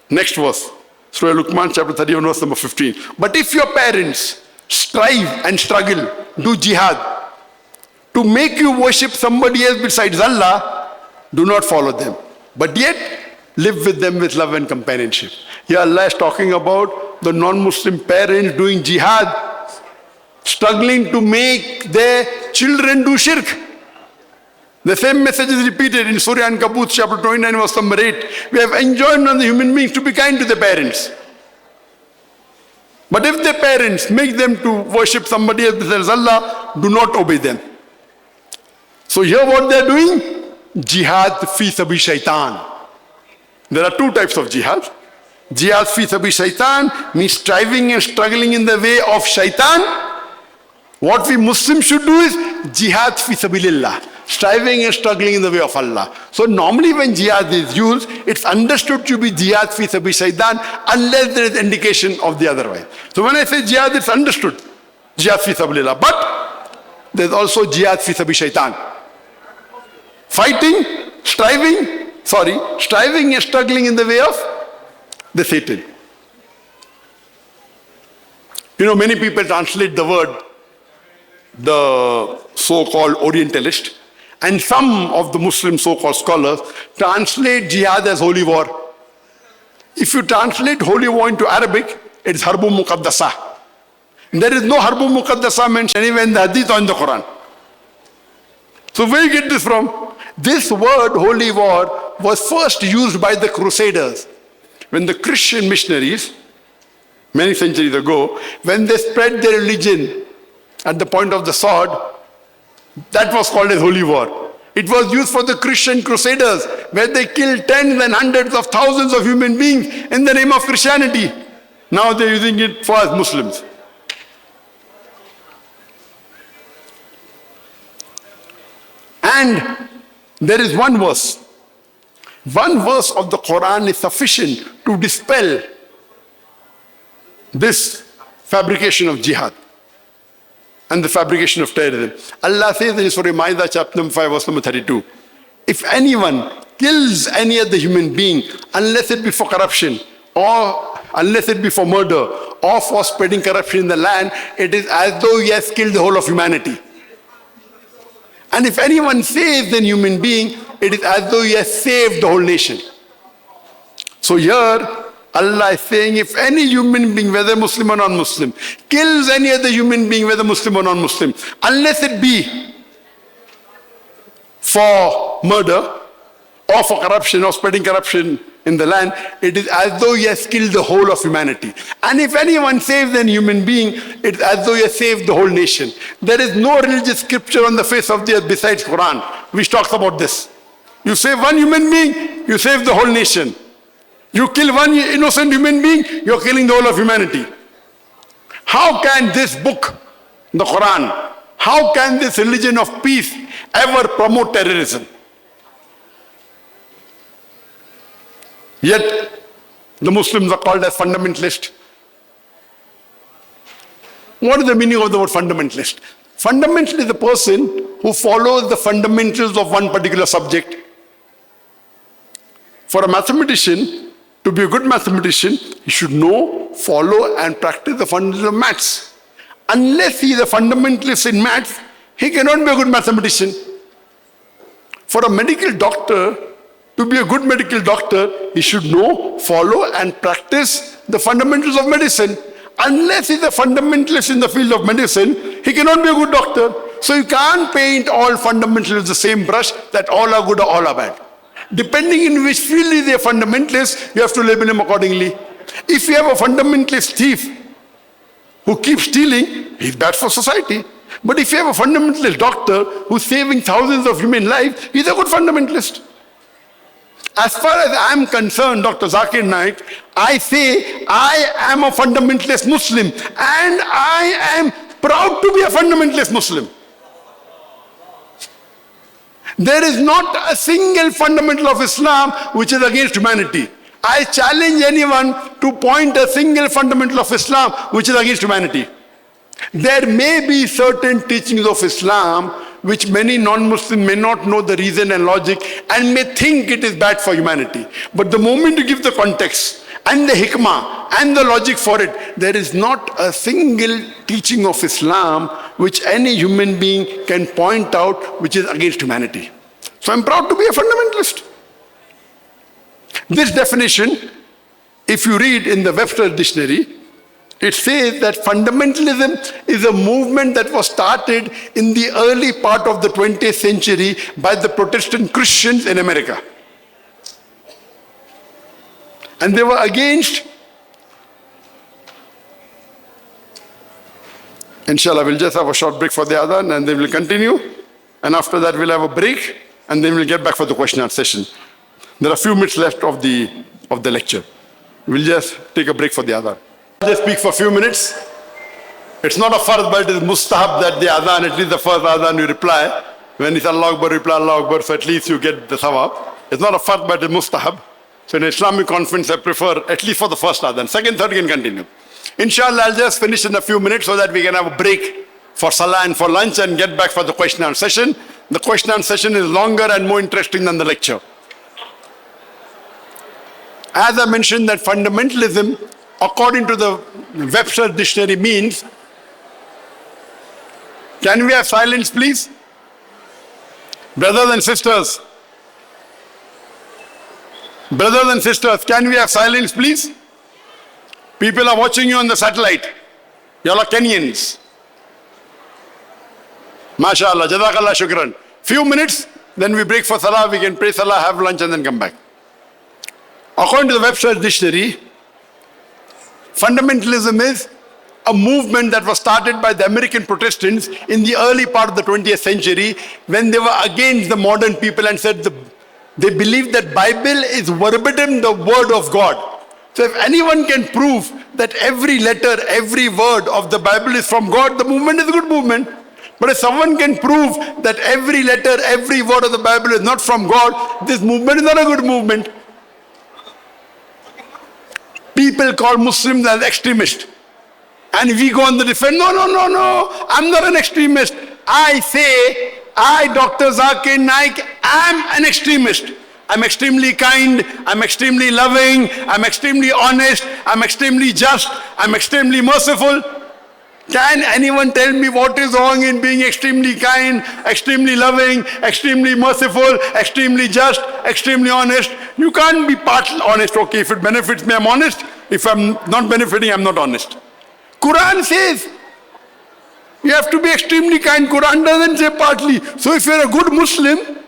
Next verse, Surah Luqman chapter 31 verse number 15. But if your parents strive and struggle, do jihad, to make you worship somebody else besides Allah, do not follow them. But yet, live with them with love and companionship. Here Allah is talking about the non-Muslim parents doing jihad, struggling to make their children do shirk. The same message is repeated in Surah Ankabut chapter 29 verse number 8. We have enjoined on the human beings to be kind to their parents. But if their parents make them to worship somebody else besides Allah, do not obey them. So here what they are doing? Jihad fi sabi shaitan. There are two types of jihad. Jihad fi sabi shaitan means striving and struggling in the way of shaitan. What we Muslims should do is jihad fi sabilillah, striving and struggling in the way of Allah. So normally when jihad is used, it's understood to be jihad fi sabi shaitan unless there is indication of the otherwise. So when I say jihad, it's understood, jihad fi sabilillah. But there's also jihad fi sabi shaitan. Fighting, striving and struggling in the way of the Satan. You know, many people translate the word, the so-called Orientalist, and some of the Muslim so-called scholars translate jihad as holy war. If you translate holy war into Arabic, it's Harbun Muqaddasa. There is no Harbun Muqaddasa mentioned anywhere in the Hadith or in the Quran. So where you get this from? This word holy war was first used by the Crusaders. When the Christian missionaries, many centuries ago, when they spread their religion at the point of the sword, that was called as holy war. It was used for the Christian Crusaders, where they killed tens and hundreds of thousands of human beings in the name of Christianity. Now they're using it for us Muslims. And there is one verse. One verse of the Quran is sufficient to dispel this fabrication of jihad and the fabrication of terrorism. Allah says in Surah Ma'idah chapter number 5 verse number 32, if anyone kills any other human being, unless it be for corruption or unless it be for murder or for spreading corruption in the land, it is as though he has killed the whole of humanity. And if anyone saves a human being, it is as though he has saved the whole nation. So here, Allah is saying, if any human being, whether Muslim or non-Muslim, kills any other human being, whether Muslim or non-Muslim, unless it be for murder or for corruption or spreading corruption in the land, it is as though he has killed the whole of humanity. And if anyone saves a human being, it is as though he has saved the whole nation. There is no religious scripture on the face of the earth besides Quran which talks about this. You save one human being, you save the whole nation. You kill one innocent human being, you're killing the whole of humanity. How can this book, the Quran, how can this religion of peace ever promote terrorism? Yet, the Muslims are called as fundamentalists. What is the meaning of the word fundamentalist? Fundamentalist is a person who follows the fundamentals of one particular subject. For a mathematician, to be a good mathematician, he should know, follow, and practice the fundamentals of maths. Unless he is a fundamentalist in maths, he cannot be a good mathematician. For a medical doctor, to be a good medical doctor, he should know, follow, and practice the fundamentals of medicine. Unless he's a fundamentalist in the field of medicine, he cannot be a good doctor. So you can't paint all fundamentalists with the same brush that all are good or all are bad. Depending in which field is a fundamentalist, you have to label him accordingly. If you have a fundamentalist thief who keeps stealing, he's bad for society. But if you have a fundamentalist doctor who's saving thousands of human lives, he's a good fundamentalist. As far as I'm concerned, Dr. Zakir Naik, I say I am a fundamentalist Muslim and I am proud to be a fundamentalist Muslim. There is not a single fundamental of Islam which is against humanity. I challenge anyone to point a single fundamental of Islam which is against humanity. There may be certain teachings of Islam which many non-Muslims may not know the reason and logic and may think it is bad for humanity. But the moment you give the context and the hikmah and the logic for it, there is not a single teaching of Islam which any human being can point out which is against humanity. So I'm proud to be a fundamentalist. This definition, if you read in the Webster's dictionary, it says that fundamentalism is a movement that was started in the early part of the 20th century by the Protestant Christians in America. And they were against, inshallah, we'll just have a short break for the adhan and then we'll continue. And after that, we'll have a break and then we'll get back for the question and answer session. There are a few minutes left of the lecture. We'll just take a break for the adhan. I'll just speak for a few minutes. It's not a fard, but it is mustahab that the adhan, at least the first adhan you reply. When it's Allah Akbar, reply Allah Akbar, so at least you get the thawab. It's not a fard, but it is mustahab. So in Islamic conference, I prefer at least for the first adhan. Second, third, you can continue. Inshallah, I'll just finish in a few minutes so that we can have a break for salah and for lunch and get back for the question and session. The question and session is longer and more interesting than the lecture. As I mentioned, that fundamentalism, according to the Webster dictionary, means, can we have silence please? Brothers and sisters, can we have silence please? People are watching you on the satellite. You all are Kenyans. MashaAllah, Jazakallah, shukran. Few minutes, Then we break for salah, we can pray salah, have lunch and then come back. According to the Webster's dictionary, fundamentalism is a movement that was started by the American Protestants in the early part of the 20th century when they were against the modern people and said they believed that Bible is verbatim the word of God. So if anyone can prove that every letter, every word of the Bible is from God, the movement is a good movement. But if someone can prove that every letter, every word of the Bible is not from God, this movement is not a good movement. People call Muslims as extremists. And we go on the defense, no, I'm not an extremist. I say, Dr. Zakir Naik, am an extremist. I'm extremely kind, I'm extremely loving, I'm extremely honest, I'm extremely just, I'm extremely merciful. Can anyone tell me what is wrong in being extremely kind, extremely loving, extremely merciful, extremely just, extremely honest? You can't be partly honest. Okay, if it benefits me, I'm honest. If I'm not benefiting, I'm not honest. Quran says you have to be extremely kind. Quran doesn't say partly. So if you're a good Muslim,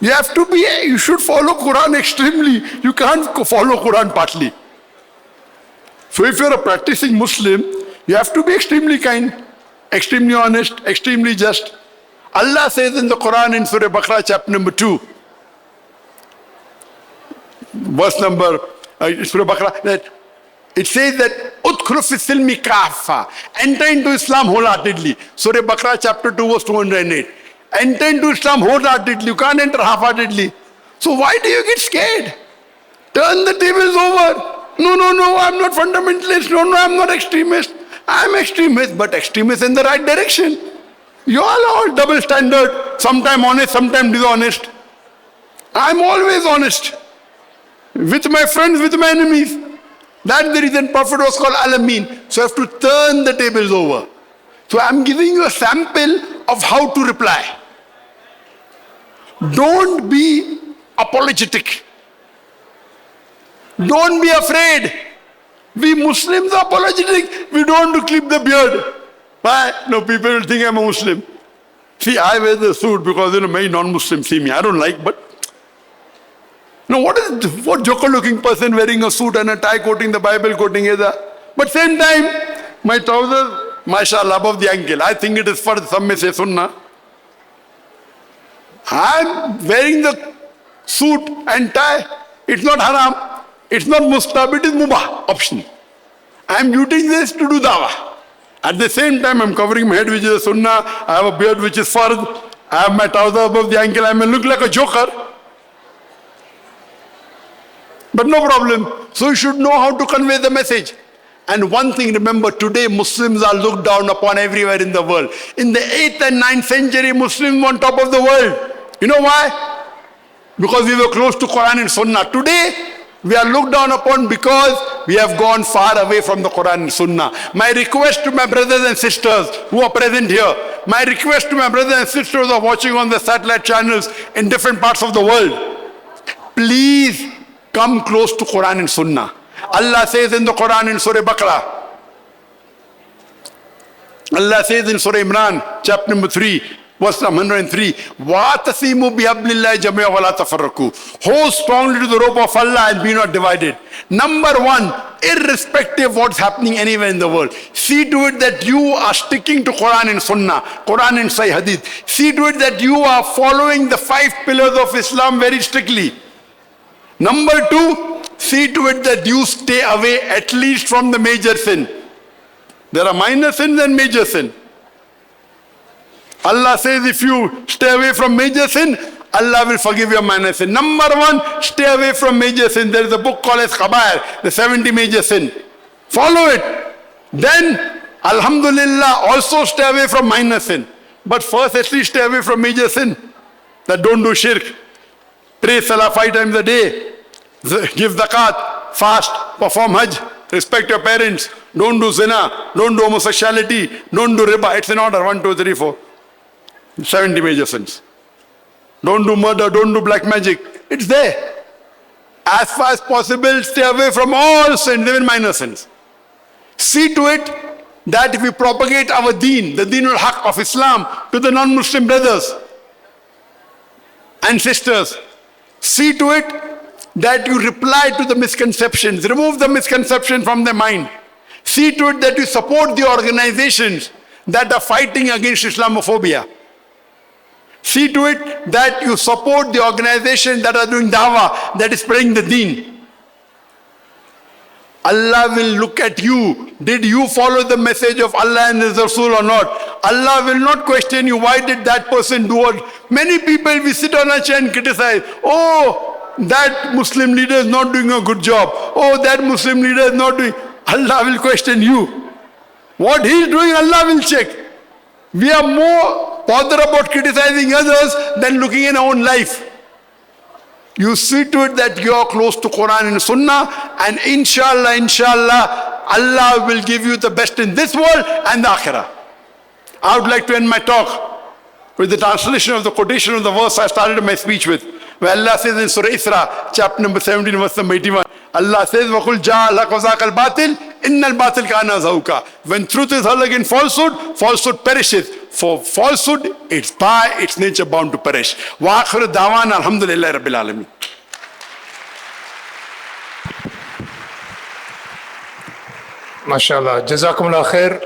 you should follow Quran extremely. You can't follow Quran partly. So if you're a practicing Muslim, you have to be extremely kind, extremely honest, extremely just. Allah says in the Quran in Surah Baqarah chapter number 2, verse number, Surah Baqarah, that it says that Udkhulu fi silmi kaffa, enter into Islam wholeheartedly. Surah Baqarah chapter 2 verse 208. Enter into Islam wholeheartedly. You can't enter half-heartedly. So why do you get scared? Turn the tables over. No, I'm not fundamentalist. No, I'm not extremist. I'm extremist, but extremist in the right direction. You all double standard. Sometime honest, sometime dishonest. I'm always honest. With my friends, with my enemies. That's the reason Prophet was called Al-Amin. So I have to turn the tables over. So I'm giving you a sample of how to reply. Don't be apologetic. Don't be afraid. We Muslims are apologetic. We don't want to clip the beard. Why? No, people will think I'm a Muslim. See, I wear the suit because many non-Muslims see me. I don't like, but what joker-looking person wearing a suit and a tie, quoting the Bible, quoting Eda? But same time, my trousers, mashallah, above the ankle. I think it is for some may say sunnah. I'm wearing the suit and tie. It's not haram. It's not mustahab. It is mubah, option. I'm using this to do dawah. At the same time, I'm covering my head, which is a sunnah. I have a beard, which is fard. I have my trousers above the ankle. I may look like a joker. But no problem. So you should know how to convey the message. And one thing, remember, today Muslims are looked down upon everywhere in the world. In the 8th and 9th century, Muslims were on top of the world. You know why? Because we were close to Quran and Sunnah. Today, we are looked down upon because we have gone far away from the Quran and Sunnah. My request to my brothers and sisters who are present here, my request to my brothers and sisters who are watching on the satellite channels in different parts of the world, please come close to Quran and Sunnah. Allah says in the Quran in Surah Baqarah, Allah says in Surah Imran, chapter number 3, verse 103, وَاتَّصِمُوا بِحَبْلِ اللَّهِ جَمِيعًا وَلَا تَفَرَّقُوا. Hold strongly to the rope of Allah and be not divided. Number one, irrespective of what's happening anywhere in the world, see to it that you are sticking to Quran and Sunnah, Quran and Sahih Hadith. See to it that you are following the 5 pillars of Islam very strictly. Number two, see to it that you stay away at least from the major sin. There are minor sins and major sin. Allah says if you stay away from major sin, Allah will forgive your minor sin. Number one, stay away from major sin. There is a book called as Khabair, the 70 major sin. Follow it. Then, Alhamdulillah, also stay away from minor sin. But first, at least stay away from major sin. That don't do shirk. Pray salah 5 times a day. Give zakat, fast, perform hajj, respect your parents, don't do zina, don't do homosexuality, don't do riba. It's in order, 1, 2, 3, 4. 70 major sins. Don't do murder, don't do black magic. It's there. As far as possible, stay away from all sins, even minor sins. See to it that if we propagate our deen, the deen al-haq of Islam, to the non-Muslim brothers, and sisters, see to it that you reply to the misconceptions, remove the misconception from their mind. See to it that you support the organizations that are fighting against Islamophobia. See to it that you support the organizations that are doing dawah, that is spreading the deen. Allah will look at you. Did you follow the message of Allah and His Rasul or not? Allah will not question you. Why did that person do it? Many people, we sit on a chair and criticize. Oh, that Muslim leader is not doing a good job. Oh, that Muslim leader is not doing. Allah will question you. What he is doing, Allah will check. We are more bothered about criticizing others than looking in our own life. You see to it that you are close to Quran and Sunnah, and inshallah, Allah will give you the best in this world and the Akhirah. I would like to end my talk with the translation of the quotation of the verse I started my speech with, where Allah says in Surah Isra, chapter number 17, verse number 81, Allah says, وَقُلْ جَاءَ الْحَقُّ وَزَهَقَ الْبَاطِلُ إِنَّ الْبَاطِلَ كَانَ زَهُوقًا. When truth is hurled against falsehood, falsehood perishes. For falsehood, it's by its nature bound to perish. وَآخِرُ دَعْوَانَا الْحَمْدُ لِلَّهِ رَبِّ الْعَالَمِينَ. MashaAllah. Jazakumullah khair.